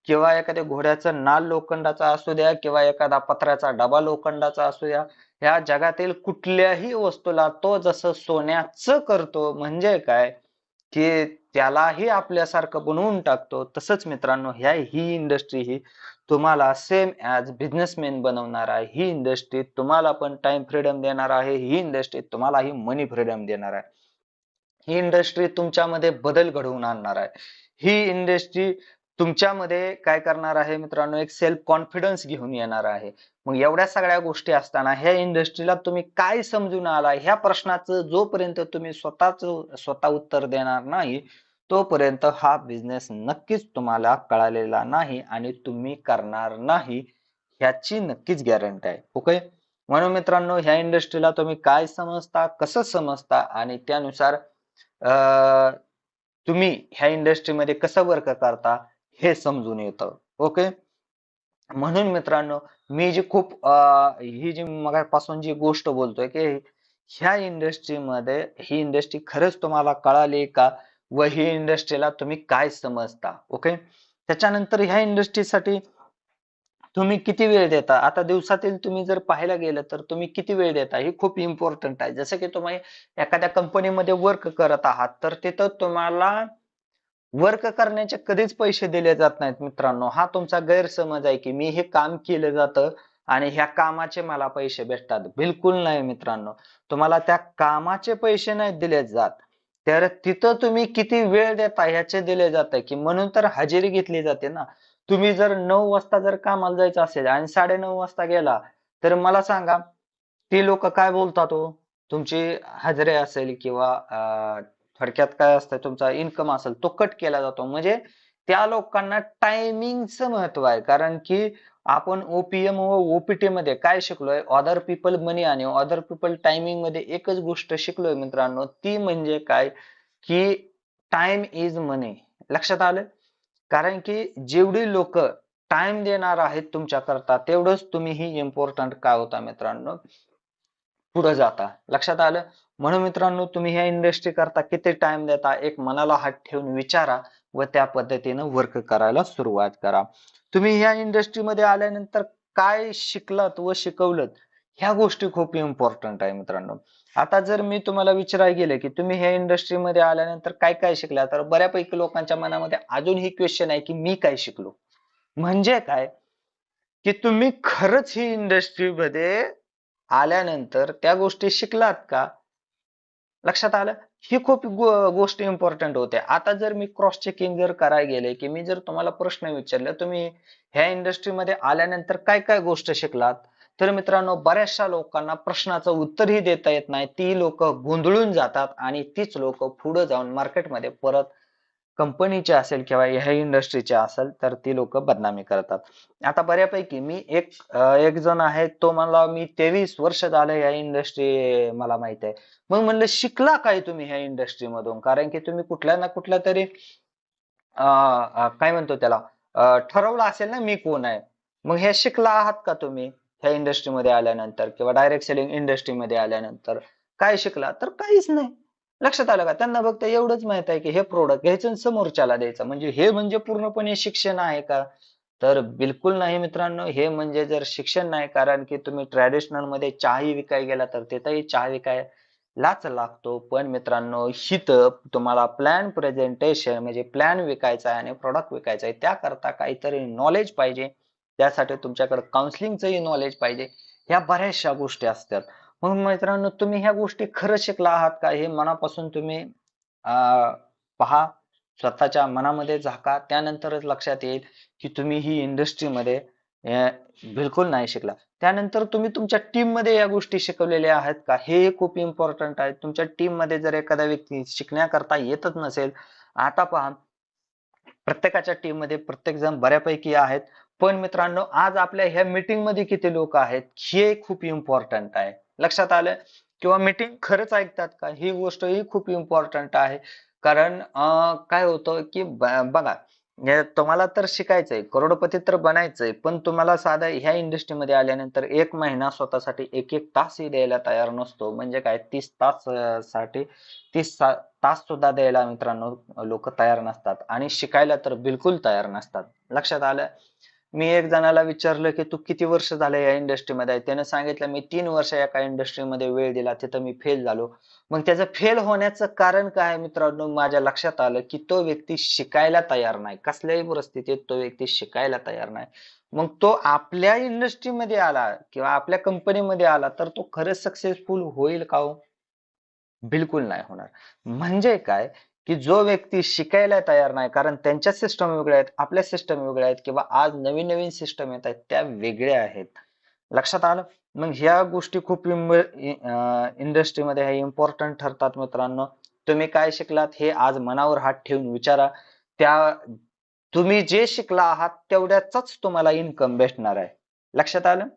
किंवा एखाद्या घोड्याचं नाल लोखंडाचा असू द्या किंवा एखादा पत्र्याचा डबा लोखंडाचा असू द्या, ह्या जगातील कुठल्याही वस्तूला तो जसं सोन्याचं करतो म्हणजे काय की त्यालाही आपल्यासारखं बनवून टाकतो, तसंच मित्रांनो ही इंडस्ट्री ही तुम्हाला सेम ॲज बिझनेसमॅन बनवणार आहे. ही इंडस्ट्री तुम्हाला पण टाइम फ्रीडम देणार आहे. ही इंडस्ट्री तुम्हालाही मनी फ्रीडम देणार आहे. ही इंडस्ट्री तुमच्यामध्ये बदल घडवून आणणार आहे. ही इंडस्ट्री तुमच्यामध्ये काय करणार आहे मित्रांनो, एक सेल्फ कॉन्फिडन्स घेऊन येणार आहे. मग एवढ्या सगळ्या गोष्टी असताना ह्या इंडस्ट्रीला तुम्ही काय समजून आला ह्या प्रश्नाचं जोपर्यंत तुम्ही स्वतः उत्तर देणार नाही तोपर्यंत हा बिझनेस नक्कीच तुम्हाला कळालेला नाही आणि तुम्ही करणार नाही ह्याची नक्कीच गॅरंटी आहे. ओके. म्हणून मित्रांनो ह्या इंडस्ट्रीला तुम्ही काय समजता, कसं समजता आणि त्यानुसार तुम्ही ह्या इंडस्ट्रीमध्ये कसं वर्क करता हे समजून येतं. ओके. म्हणून मित्रांनो मी जी ही जी मगापासून जी गोष्ट बोलतोय की ह्या इंडस्ट्रीमध्ये ही इंडस्ट्री खरंच तुम्हाला कळाली का व ही इंडस्ट्रीला तुम्ही काय समजता. ओके. त्याच्यानंतर ह्या इंडस्ट्रीसाठी तुम्ही किती वेळ देता. आता दिवसातील तुम्ही जर पाहायला गेलं तर तुम्ही किती वेळ देता हे खूप इम्पॉर्टंट आहे. जसं की तुम्ही एखाद्या कंपनीमध्ये वर्क करत आहात तर तिथं तुम्हाला वर्क करण्याचे कधीच पैसे दिले जात नाहीत मित्रांनो. हा तुमचा गैरसमज आहे की मी हे काम केलं जातं आणि ह्या कामाचे मला पैसे भेटतात. बिलकुल नाही मित्रांनो. तुम्हाला त्या कामाचे पैसे नाही दिले जात. तर तिथं तुम्ही किती वेळ देता ह्याचे दिले जाते की म्हणून तर हजेरी घेतली जाते ना. तुम्ही जर 9 वाजता जर कामाला जायचं असेल आणि 9:30 वाजता गेला तर मला सांगा ती लोक काय बोलतात हो? तुमची हजेरी असेल किंवा थोडक्यात काय असतं तुमचा इन्कम असेल तो कट केला जातो. म्हणजे त्या लोकांना टायमिंगचं महत्व आहे. कारण की आपण ओपीएम व ओपीटी मध्ये काय शिकलोय, अदर पीपल मनी आणि अदर पीपल टायमिंग मध्ये एकच गोष्ट शिकलोय मित्रांनो, ती म्हणजे काय की टाइम इज मनी. लक्षात आलं? कारण की जेवढी लोक टाइम देणार आहेत तुमच्याकरता तेवढंच तुम्हीही इम्पॉर्टंट काय होता मित्रांनो पुढे जाता. लक्षात आलं? म्हणून मित्रांनो तुम्ही ह्या इंडस्ट्री करता किती टाइम देता एक मनाला हात ठेवून विचारा व त्या पद्धतीनं वर्क करायला सुरुवात करा. तुम्ही ह्या इंडस्ट्रीमध्ये आल्यानंतर काय शिकलात व शिकवलं ह्या गोष्टी खूप इम्पॉर्टंट आहे मित्रांनो. आता जर मी तुम्हाला विचारायला गेले की तुम्ही ह्या इंडस्ट्रीमध्ये आल्यानंतर काय काय शिकला तर बऱ्यापैकी लोकांच्या मनामध्ये अजून ही क्वेश्चन आहे की मी काय शिकलो. म्हणजे काय की तुम्ही खरंच ही इंडस्ट्रीमध्ये आल्यानंतर त्या गोष्टी शिकलात का? लक्षात आलं? ही खूप गोष्ट इम्पॉर्टंट होते. आता जर मी क्रॉस चेकिंग जर करायला गेले की मी जर तुम्हाला प्रश्न विचारले तुम्ही ह्या इंडस्ट्रीमध्ये आल्यानंतर काय काय गोष्ट शिकलात तर मित्रांनो बऱ्याचशा लोकांना प्रश्नाचं उत्तरही देता येत नाही. ती लोक गोंधळून जातात आणि तीच लोक पुढे जाऊन मार्केटमध्ये परत कंपनीचे असेल किंवा ह्या इंडस्ट्रीचे असेल तर ती लोक बदनामी करतात. आता बऱ्यापैकी मी एक जण आहे तो मला मी 23 वर्ष झाले या इंडस्ट्री मला माहित आहे. मग म्हणलं शिकला काय तुम्ही ह्या इंडस्ट्री मधून कारण की तुम्ही कुठल्या ना कुठल्या तरी काय म्हणतो त्याला ठरवलं असेल ना मी कोण आहे. मग हे शिकला आहात का तुम्ही ह्या इंडस्ट्रीमध्ये आल्यानंतर किंवा डायरेक्ट सेलिंग इंडस्ट्रीमध्ये आल्यानंतर काय शिकला तर काहीच नाही. लक्षात आलं का? त्यांना फक्त एवढंच माहित आहे की हे प्रोडक्ट घ्यायचं आणि समोरच्याला द्यायचं म्हणजे हे म्हणजे पूर्णपणे शिक्षण आहे का? तर बिलकुल नाही मित्रांनो. हे म्हणजे जर शिक्षण नाही कारण की तुम्ही ट्रॅडिशनल मध्ये चहाही विकाय गेला तर तिथेही चहा विकायलाच लागतो. पण मित्रांनो हिथं तुम्हाला प्लॅन प्रेझेंटेशन म्हणजे प्लॅन विकायचा आहे आणि प्रोडक्ट विकायचा आहे त्याकरता काहीतरी नॉलेज पाहिजे. त्यासाठी तुमच्याकडे काउन्सिलिंगचंही नॉलेज पाहिजे. ह्या बऱ्याचशा गोष्टी असतात. मग मित्रांनो, तुम्ही ह्या गोष्टी खरं शिकला आहात का हे मनापासून तुम्ही पहा, स्वतःच्या मनामध्ये झाका, त्यानंतरच लक्षात येईल की तुम्ही ही इंडस्ट्रीमध्ये बिलकुल नाही शिकला. त्यानंतर तुम्ही तुमच्या टीम मध्ये या गोष्टी शिकवलेल्या आहेत का, हे खूप इम्पॉर्टंट आहे. तुमच्या टीम मध्ये जर एखादा व्यक्ती शिकण्याकरता येतच नसेल, आता पहा, प्रत्येकाच्या टीम मध्ये प्रत्येक जण बऱ्यापैकी आहेत, पण मित्रांनो आज आपल्या ह्या मीटिंग मध्ये किती लोक आहेत हे खूप इम्पॉर्टंट आहे. लक्षात आलं? किंवा मीटिंग खरंच ऐकतात का, ही गोष्ट ही खूप इम्पॉर्टंट आहे. कारण काय होतं की बघा, तुम्हाला तर शिकायचंय, करोडपती तर बनायचंय, पण तुम्हाला साधा ह्या इंडस्ट्रीमध्ये आल्यानंतर 1 महिना स्वतःसाठी 1-1 तासही द्यायला तयार नसतो. म्हणजे काय, 30 तास साठी 30 तास सुद्धा द्यायला मित्रांनो लोक तयार नसतात, आणि शिकायला तर बिलकुल तयार नसतात. लक्षात आलं? मी एक जणाला विचारलं की तू किती वर्ष झालं या इंडस्ट्रीमध्ये आहे, त्याने सांगितलं मी 3 वर्ष एका इंडस्ट्रीमध्ये वेळ दिला, तिथं मी फेल झालो. मग त्याचं फेल होण्याचं कारण काय आहे मित्रांनो, माझ्या लक्षात आलं की तो व्यक्ती शिकायला तयार नाही. कसल्याही परिस्थितीत तो व्यक्ती शिकायला तयार नाही. मग तो आपल्या इंडस्ट्रीमध्ये आला किंवा आपल्या कंपनीमध्ये आला तर तो खरंच सक्सेसफुल होईल का हो? बिलकुल नाही होणार. म्हणजे काय, की जो व्यक्ती शिकायला तयार नाही, कारण त्यांच्या सिस्टम वेगळ्या आहेत, आपल्या सिस्टम वेगळ्या आहेत, किंवा आज नवीन नवीन सिस्टम येत आहेत त्या वेगळ्या आहेत. लक्षात आलं? मग ह्या गोष्टी खूप इंडस्ट्रीमध्ये हे इम्पॉर्टंट ठरतात मित्रांनो. तुम्ही काय शिकलात हे आज मनावर हात ठेवून विचारा. त्या तुम्ही जे शिकला आहात तेवढ्याचाच तुम्हाला इन्कम भेटणार आहे. लक्षात आलं?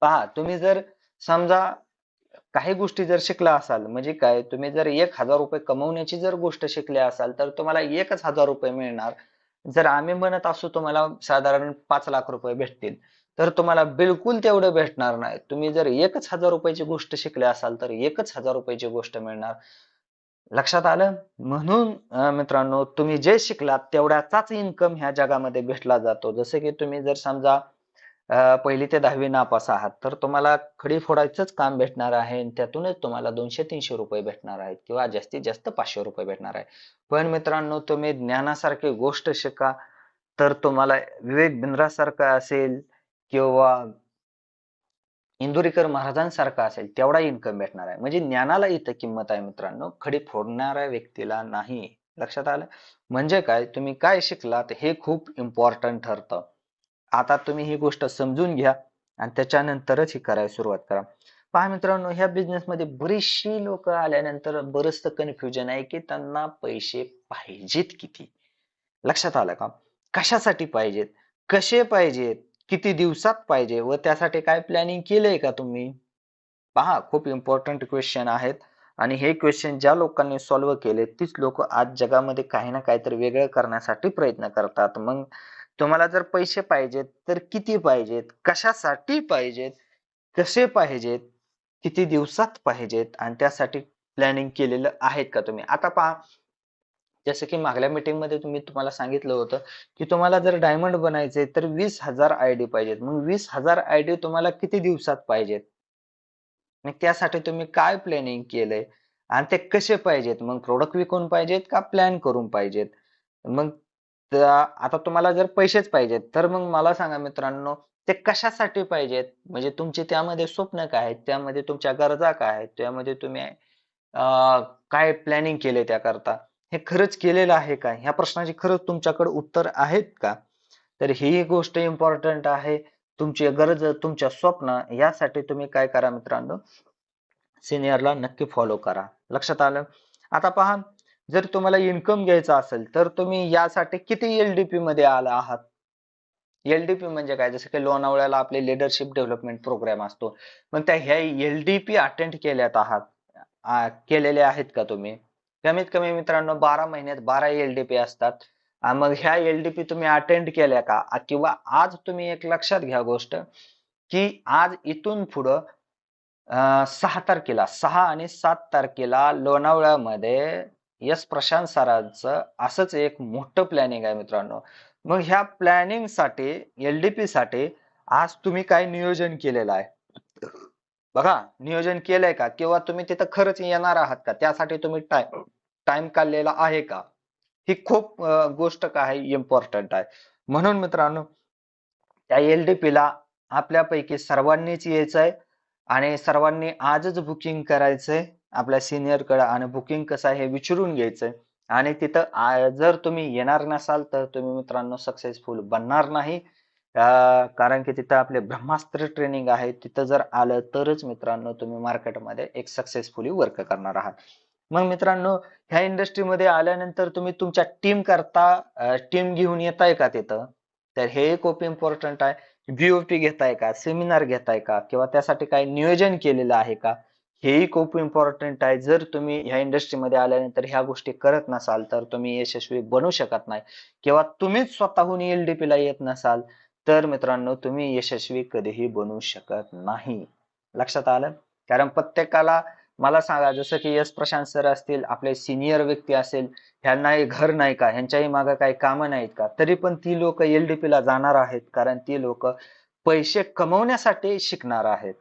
पहा, तुम्ही जर समजा काही गोष्टी जर शिकला असाल, म्हणजे काय, तुम्ही जर 1,000 रुपये कमवण्याची जर गोष्ट शिकली असाल तर तुम्हाला 1,000 रुपये मिळणार. जर आम्ही म्हणत असू तुम्हाला साधारण 5 लाख रुपये भेटतील, तर तुम्हाला बिलकुल तेवढं भेटणार नाही. तुम्ही जर 1,000 रुपयाची गोष्ट शिकले असाल तर 1,000 रुपयाची गोष्ट मिळणार. लक्षात आलं? म्हणून मित्रांनो, तुम्ही जे शिकलात तेवढ्याचाच इन्कम ह्या जगामध्ये भेटला जातो. जसं की तुम्ही जर समजा 1ली ते 10वी नापास आहात, तर तुम्हाला खडी फोडायचंच काम भेटणार आहे आणि त्यातूनच तुम्हाला 200-300 रुपये भेटणार आहेत, किंवा जास्तीत जास्त 500 रुपये भेटणार आहे. पण मित्रांनो, तुम्ही ज्ञानासारखी गोष्ट शिका, तर तुम्हाला विवेक बिंद्रासारखा असेल किंवा इंदुरीकर महाराजांसारखा असेल तेवढा इन्कम भेटणार आहे. म्हणजे ज्ञानाला इथं किंमत आहे मित्रांनो, खडी फोडणाऱ्या व्यक्तीला नाही. लक्षात आलं? म्हणजे काय, तुम्ही काय शिकलात हे खूप इम्पॉर्टंट ठरतं. आता तुम्ही ही गोष्ट समजून घ्या आणि त्याच्यानंतरच ही करायला सुरुवात करा. पहा मित्रांनो, ह्या बिझनेस मध्ये बरीचशी लोक आल्यानंतर बरचसं कन्फ्युजन आहे की त्यांना पैसे पाहिजेत किती. लक्षात आलं का? कशासाठी पाहिजेत, कसे पाहिजेत, किती दिवसात पाहिजे, व त्यासाठी काय प्लॅनिंग केलंय का तुम्ही? पहा, खूप इम्पॉर्टंट क्वेश्चन आहेत, आणि हे क्वेश्चन ज्या लोकांनी सॉल्व्ह केले तीच लोक आज जगामध्ये काही ना काहीतरी वेगळं करण्यासाठी प्रयत्न करतात. मग तुम्हाला जर पैसे पाहिजेत तर किती पाहिजेत, कशासाठी पाहिजेत, कसे पाहिजेत, किती दिवसात पाहिजेत, आणि त्यासाठी प्लॅनिंग केलेलं आहेत का तुम्ही? आता पहा, जसं की मागल्या मीटिंग मध्ये तुम्हाला सांगितलं होतं की तुम्हाला जर डायमंड बनायचे तर 20,000 आयडी पाहिजेत. मग 20,000 आयडी तुम्हाला किती दिवसात पाहिजेत, मग त्यासाठी तुम्ही काय प्लॅनिंग केलंय, आणि ते कसे पाहिजेत? मग प्रोडक्ट विकून पाहिजेत का प्लॅन करून पाहिजेत? मग आता तुम्हाला जर पैसेच पाहिजेत तर मग मला सांगा मित्रांनो, ते कशासाठी पाहिजेत? म्हणजे तुमचे त्यामध्ये स्वप्न काय आहेत, त्यामध्ये तुमच्या गरजा काय आहेत, त्यामध्ये तुम्ही काय प्लॅनिंग केले त्याकरता, हे खरंच केलेलं आहे का, ह्या प्रश्नाची खरंच तुमच्याकडे उत्तर आहेत का? तर ही गोष्ट इम्पॉर्टंट आहे. तुमची गरज, तुमच्या स्वप्न, यासाठी तुम्ही काय करा मित्रांनो, सिनियरला नक्की फॉलो करा. लक्षात आलं? आता पहा, जर तुम्हाला इन्कम घ्यायचा असेल तर तुम्ही यासाठी किती एलडीपी मध्ये आला आहात? एलडीपी म्हणजे काय, जसं की लोणावळ्याला आपले लिडरशिप डेव्हलपमेंट प्रोग्राम असतो, मग त्या ह्या एलडीपी अटेंड केल्यात आहात, केलेले आहेत का तुम्ही? कमीत कमी मित्रांनो 12 महिन्यात 12 एलडीपी असतात. मग ह्या एलडीपी तुम्ही अटेंड केल्या का? किंवा आज तुम्ही एक लक्षात घ्या गोष्ट, की आज इथून पुढं 6 तारखेला, 6 आणि 7 तारखेला लोणावळ्यामध्ये प्रशांत सरांचं असंच एक मोठं प्लॅनिंग आहे मित्रांनो. मग ह्या प्लॅनिंग साठी, एलडीपी साठी आज तुम्ही काय नियोजन केलेलं आहे? बघा, नियोजन केलंय का, किंवा तुम्ही तिथं खरंच येणार आहात का, त्यासाठी तुम्ही टाइम टाइम काढलेला आहे का? ही खूप गोष्ट काय इम्पॉर्टंट आहे. म्हणून मित्रांनो, त्या एलडीपी ला आपल्यापैकी सर्वांनीच यायचंय, आणि सर्वांनी आजच बुकिंग करायचंय आपल्या सिनियर कडे आणि बुकिंग कसं आहे हे विचारून घ्यायचंय. आणि तिथं जर तुम्ही येणार नसाल तर तुम्ही मित्रांनो सक्सेसफुल बनणार नाही. कारण की तिथं आपले ब्रह्मास्त्र ट्रेनिंग आहे. तिथं जर आलं तरच मित्रांनो तुम्ही मार्केटमध्ये एक सक्सेसफुली वर्क करणार आहात. मग मित्रांनो, ह्या इंडस्ट्रीमध्ये आल्यानंतर तुम्ही तुमच्या टीम करता टीम घेऊन येताय का तिथं? तर हे खूप इम्पॉर्टंट आहे. व्हीओपी घेताय का, सेमिनार घेताय का, किंवा त्यासाठी काही नियोजन केलेलं आहे का, हेही खूप इम्पॉर्टंट आहे. जर तुम्ही ह्या इंडस्ट्रीमध्ये आल्यानंतर ह्या गोष्टी करत नसाल तर तुम्ही यशस्वी बनू शकत नाही. किंवा तुम्हीच स्वतःहून एलडीपी ला येत नसाल तर मित्रांनो तुम्ही यशस्वी कधीही बनू शकत नाही. लक्षात आलं? कारण प्रत्येकाला, मला सांगा, जसं की यश प्रशांत सर असतील, आपले सिनियर व्यक्ती असेल, ह्यांनाही घर नाही का, ह्यांच्याही मागे काही कामं नाहीत का, तरी पण ती लोक एलडीपी ला जाणार आहेत. कारण ती लोक पैसे कमवण्यासाठी शिकणार आहेत.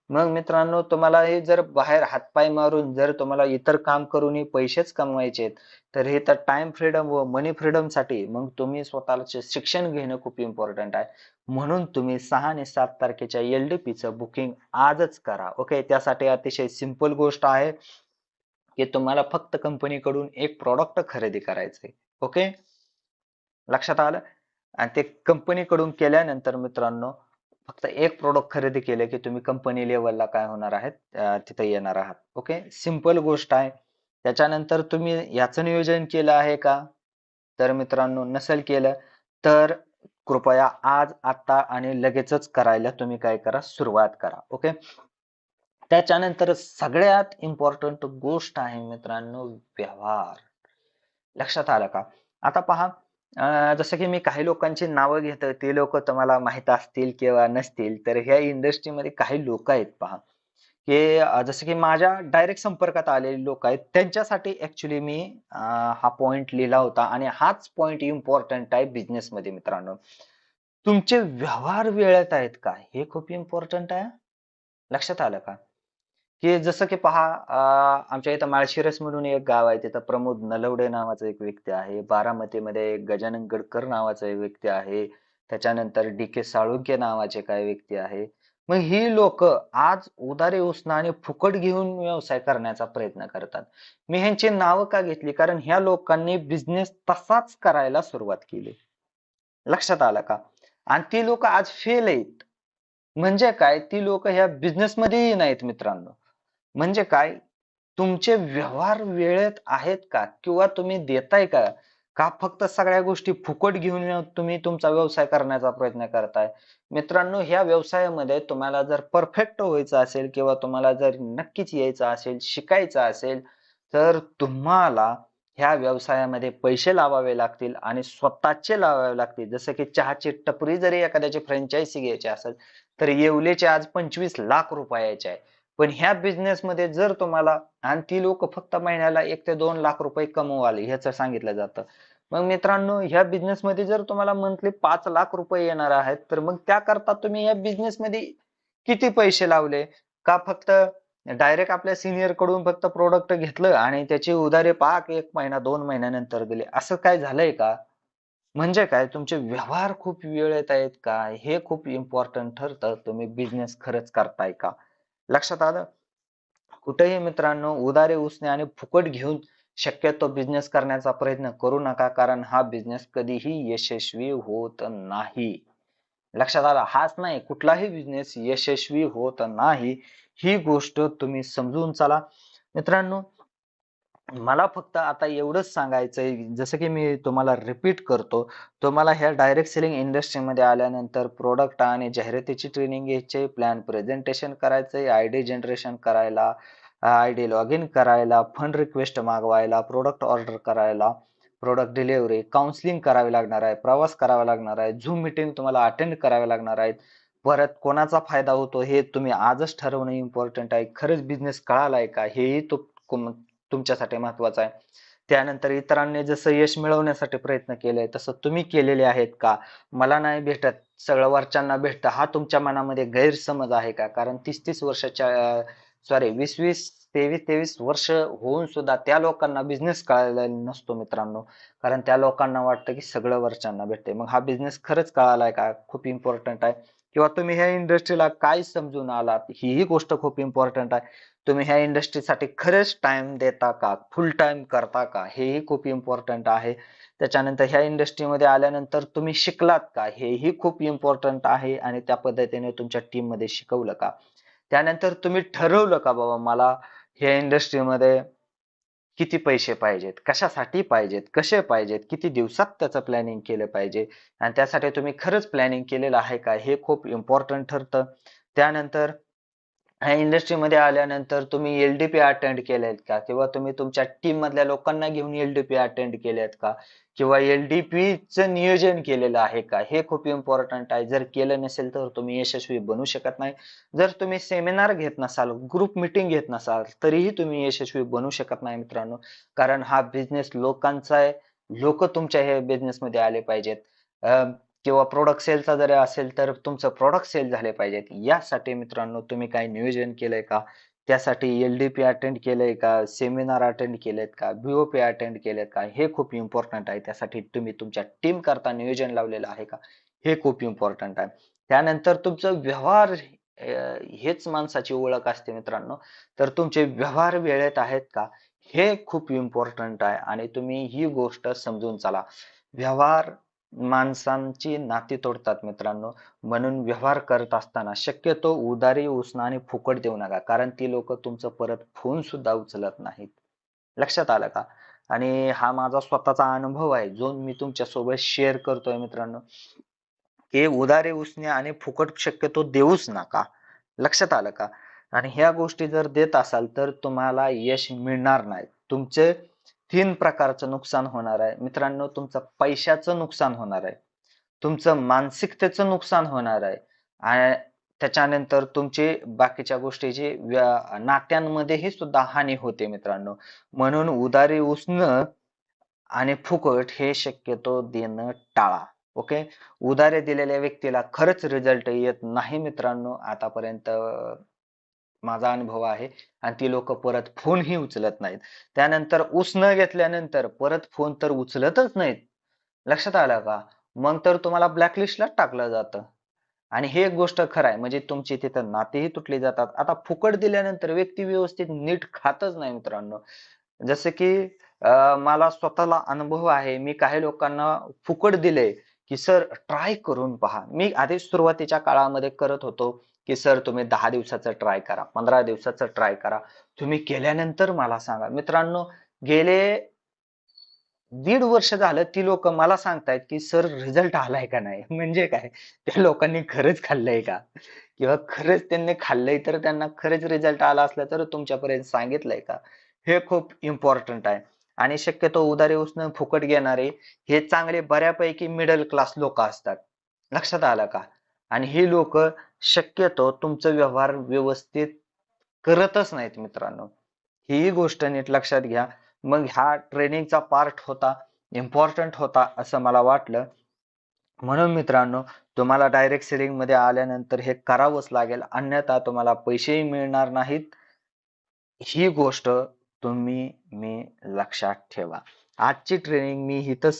मग मित्रांनो, तुम्हाला हे जर बाहेर हातपाय मारून जर तुम्हाला इतर काम करूनही पैसेच कमवायचे आहेत, तर हे तर टाइम फ्रीडम व मनी फ्रीडम साठी मग तुम्ही स्वतःचे शिक्षण घेणं खूप इम्पॉर्टंट आहे. म्हणून तुम्ही 6 आणि 7 तारखेच्या एलडीपीचं बुकिंग आजच करा. ओके, त्यासाठी अतिशय सिंपल गोष्ट आहे की तुम्हाला फक्त कंपनीकडून एक प्रॉडक्ट खरेदी करायचंय. ओके, लक्षात आलं? आणि ते कंपनीकडून केल्यानंतर मित्रांनो, फक्त एक प्रोडक्ट खरेदी केले की तुम्ही कंपनी लेवलला काय होणार आहेत, तिथे येणार आहात. ओके, सिंपल गोष्ट आहे. त्याच्यानंतर तुम्ही याचं नियोजन केलं आहे का? तर मित्रांनो, नसेल केलं तर कृपया आज, आता आणि लगेचच करायला तुम्ही काय करा, सुरुवात करा. ओके, त्याच्यानंतर सगळ्यात इम्पॉर्टंट गोष्ट आहे मित्रांनो, व्यवहार. लक्षात आलं का? आता पहा, जसं की मी काही लोकांची नावं घेतोय, ते लोक तुम्हाला माहित असतील किंवा नसतील. तर ह्या इंडस्ट्रीमध्ये काही लोक आहेत पहा, की जसं की माझ्या डायरेक्ट संपर्कात आलेले लोक आहेत. त्यांच्यासाठी ऍक्च्युली मी हा पॉइंट लिहिला होता आणि हाच पॉइंट इम्पॉर्टंट आहे बिझनेस मध्ये मित्रांनो. तुमचे व्यवहार वेळेत आहेत का, हे खूप इम्पॉर्टंट आहे. लक्षात आलं का? की जसं की पहा, आमच्या इथं माळशिरस म्हणून एक गाव आहे. तिथं प्रमोद नलवडे नावाचा एक व्यक्ती आहे. बारामतीमध्ये एक गजानन गडकर नावाचा एक व्यक्ती आहे. त्याच्यानंतर डी के साळुंके नावाचे काही व्यक्ती आहे. मग ही लोक आज उधारी उसने आणि फुकट घेऊन व्यवसाय करण्याचा प्रयत्न करतात. मी ह्यांची नावं का घेतली, कारण ह्या लोकांनी बिझनेस तसाच करायला सुरुवात केली. लक्षात आलं का? आणि ती लोक आज फेल आहेत. म्हणजे काय, ती लोक ह्या बिझनेस मध्येही नाहीत मित्रांनो. म्हणजे काय, तुमचे व्यवहार वेळेत आहेत का, किंवा तुम्ही देताय का, का फक्त सगळ्या गोष्टी फुकट घेऊन तुम्ही तुमचा व्यवसाय करण्याचा प्रयत्न करताय. मित्रांनो, ह्या व्यवसायामध्ये तुम्हाला जर परफेक्ट व्हायचं असेल किंवा तुम्हाला जर नक्कीच यायचं असेल, शिकायचं असेल, तर तुम्हाला ह्या व्यवसायामध्ये पैसे लावावे लागतील आणि स्वतःचे लावावे लागतील. जसं की चहाची टपरी जरी एखाद्याची फ्रँचायझी घ्यायची असेल तर येवलेचे आज 25 लाख रुपयाचे आहे. पण ह्या बिझनेस मध्ये जर तुम्हाला, आणि ती लोक फक्त महिन्याला 1 ते 2 लाख रुपये कमवाल ह्याचं सांगितलं जातं. मग मित्रांनो, ह्या बिझनेस मध्ये जर तुम्हाला मंथली 5 लाख रुपये येणार आहेत, तर मग त्याकरता तुम्ही या बिझनेस मध्ये किती पैसे लावले? का फक्त डायरेक्ट आपल्या सिनियर कडून फक्त प्रोडक्ट घेतलं आणि त्याची उधारी पाक 1 महिना 2 महिन्यानंतर दिली, असं काय झालंय का? म्हणजे काय, तुमचे व्यवहार खूप वेळेत आहेत का, हे खूप इम्पॉर्टंट ठरतं. तुम्ही बिझनेस खरंच करताय का? लक्षात आलं? कुठेही मित्रांनो उधारी उसने आणि फुकट घेऊन शक्यतो बिझनेस करण्याचा प्रयत्न करू नका, कारण हा बिझनेस कधीही यशस्वी होत नाही. लक्षात आलं? हाच नाही, कुठलाही बिझनेस यशस्वी होत नाही. ही गोष्ट तुम्ही समजून चला मित्रांनो. मला फक्त आता एवढंच सांगायचंय, जसं की मी तुम्हाला रिपीट करतो, तुम्हाला ह्या डायरेक्ट सेलिंग इंडस्ट्रीमध्ये आल्यानंतर प्रोडक्ट आणि जाहिरातीची ट्रेनिंग घ्यायची, प्लॅन प्रेझेंटेशन करायचंय, आयडी जनरेशन करायला, आयडी लॉग इन करायला, फंड रिक्वेस्ट मागवायला, प्रोडक्ट ऑर्डर करायला, प्रोडक्ट डिलिव्हरी, काउन्सिलिंग करावी लागणार आहे, प्रवास करावा लागणार आहे, झूम मीटिंग तुम्हाला अटेंड करावे लागणार आहेत. परत कोणाचा फायदा होतो हे तुम्ही आजच ठरवणं इम्पॉर्टंट आहे. खरंच बिझनेस कळालाय का, हेही तो तुमच्यासाठी महत्वाचं आहे. त्यानंतर इतरांनी जसं यश मिळवण्यासाठी प्रयत्न केले तसं तुम्ही केलेले आहेत का? मला नाही भेटत, सगळं वरच्यांना भेटतं, हा तुमच्या मनामध्ये गैरसमज आहे का? कारण 30-30 वर्षाच्या, सॉरी, 20-20, 23-23 वर्ष होऊन सुद्धा त्या लोकांना बिझनेस कळालेला नसतो मित्रांनो. कारण त्या लोकांना वाटतं की सगळं वरच्यांना भेटते. मग हा बिझनेस खरंच कळालाय का? खूप इम्पॉर्टंट आहे. किंवा तुम्ही ह्या इंडस्ट्रीला काय समजून आलात, ही गोष्ट खूप इम्पॉर्टंट आहे. तुम्ही ह्या इंडस्ट्रीसाठी खरंच टाइम देता का, फुल टाइम करता का, हेही खूप इम्पॉर्टंट आहे. त्याच्यानंतर ह्या इंडस्ट्रीमध्ये आल्यानंतर तुम्ही शिकलात का, हेही खूप इम्पॉर्टंट आहे. आणि त्या पद्धतीने तुमच्या टीम मध्ये शिकवलं का. त्यानंतर तुम्ही ठरवलं का बाबा मला ह्या इंडस्ट्रीमध्ये किती पैसे पाहिजेत, कशासाठी पाहिजेत, कसे पाहिजेत, किती दिवसात त्याचं प्लॅनिंग केलं पाहिजे आणि त्यासाठी तुम्ही खरंच प्लॅनिंग केलेलं आहे का, हे खूप इम्पॉर्टंट ठरतं. त्यानंतर ह्या इंडस्ट्रीमध्ये आल्यानंतर तुम्ही एलडीपी अटेंड केलेत का, किंवा तुम्ही तुमच्या टीम मधल्या लोकांना घेऊन एलडीपी अटेंड केलेत का, किंवा एलडीपीचं नियोजन केलेलं आहे का, हे खूप इम्पॉर्टंट आहे. जर केलं नसेल तर तुम्ही यशस्वी बनू शकत नाही. जर तुम्ही सेमिनार घेत नसाल, ग्रुप मीटिंग घेत नसाल, तरीही तुम्ही यशस्वी बनू शकत नाही मित्रांनो. कारण हा बिझनेस लोकांचा आहे. लोक तुमच्या हे बिझनेस मध्ये आले पाहिजेत. किंवा प्रोडक्ट सेलचा जरी असेल तर तुमचं प्रोडक्ट सेल झाले पाहिजेत. यासाठी मित्रांनो तुम्ही काय नियोजन केलंय का, त्यासाठी एलडीपी अटेंड केलंय का, सेमिनार अटेंड केलेत का, बीओपी अटेंड केलेत का, हे खूप इम्पॉर्टंट आहे. त्यासाठी तुम्ही तुमच्या टीम करता नियोजन लावलेलं आहे का, हे खूप इम्पॉर्टंट आहे. त्यानंतर तुमचं व्यवहार, हेच माणसाची ओळख असते मित्रांनो. तर तुमचे व्यवहार वेळेत आहेत का, हे खूप इम्पॉर्टंट आहे. आणि तुम्ही ही गोष्ट समजून चला. व्यवहार माणसांची नाती तोडतात मित्रांनो. म्हणून व्यवहार करत असताना शक्यतो उधारी उसने आणि फुकट देऊ नका, कारण ती लोक तुमचं परत फोन सुद्धा उचलत नाहीत. लक्षात आलं का. आणि हा माझा स्वतःचा अनुभव आहे जो मी तुमच्या सोबत शेअर करतोय मित्रांनो, की उधारी उसने आणि फुकट शक्यतो देऊच नका. लक्षात आलं का. आणि ह्या गोष्टी जर देत असाल तर तुम्हाला यश मिळणार नाही. तुमचे तीन प्रकारचं नुकसान होणार आहे मित्रांनो. तुमचं पैशाचं नुकसान होणार आहे, तुमचं मानसिकतेचं नुकसान होणार आहे, आणि त्याच्यानंतर तुमची बाकीच्या गोष्टीची नात्यांमध्येही सुद्धा हानी होते मित्रांनो. म्हणून उधारी उसणं आणि फुकट हे शक्यतो देणं टाळा. ओके. उधारे दिलेल्या व्यक्तीला खरंच रिझल्ट येत नाही मित्रांनो. आतापर्यंत माझा अनुभव आहे. आणि ती लोक परत फोनही उचलत नाहीत. त्यानंतर उसनं घेतल्यानंतर परत फोन तर उचलतच नाहीत. लक्षात आलं का. मग तर तुम्हाला ब्लॅकलिस्टला टाकलं जातं. आणि हे एक गोष्ट खरं आहे, म्हणजे तुमची तिथं नातेही तुटली जातात. आता फुकट दिल्यानंतर व्यक्ती व्यवस्थित नीट खातच नाही मित्रांनो. जसं की मला स्वतःला अनुभव आहे. मी काही लोकांना फुकट दिले की सर ट्राय करून पहा. मी आधी सुरुवातीच्या काळामध्ये करत होतो की सर तुम्ही 10 दिवसाचं ट्राय करा, 15 दिवसाचं ट्राय करा, तुम्ही केल्यानंतर मला सांगा. मित्रांनो, गेले 1.5 वर्ष झालं ती लोक मला सांगतायत की सर रिझल्ट आलाय का नाही. म्हणजे काय, त्या लोकांनी खरंच खाल्लंय का, किंवा खरंच त्यांनी खाल्लंय तर त्यांना खरंच रिझल्ट आला असला तर तुमच्यापर्यंत सांगितलंय का, हे खूप इम्पॉर्टंट आहे. आणि शक्यतो उधारी उसने फुकट घेणारे हे चांगले बऱ्यापैकी मिडल क्लास लोक असतात. लक्षात आलं का. आणि ही लोक शक्यतो तुमचं व्यवहार व्यवस्थित करतच नाहीत मित्रांनो. ही गोष्ट नीट लक्षात घ्या. मग हा ट्रेनिंगचा पार्ट होता, इम्पॉर्टंट होता असं मला वाटलं. म्हणून मित्रांनो, तुम्हाला डायरेक्ट सेलिंग मध्ये आल्यानंतर हे करावंच लागेल, अन्यथा तुम्हाला पैसेही मिळणार नाहीत. ही गोष्ट तुम्ही मी लक्षात ठेवा. आजची ट्रेनिंग मी इथंच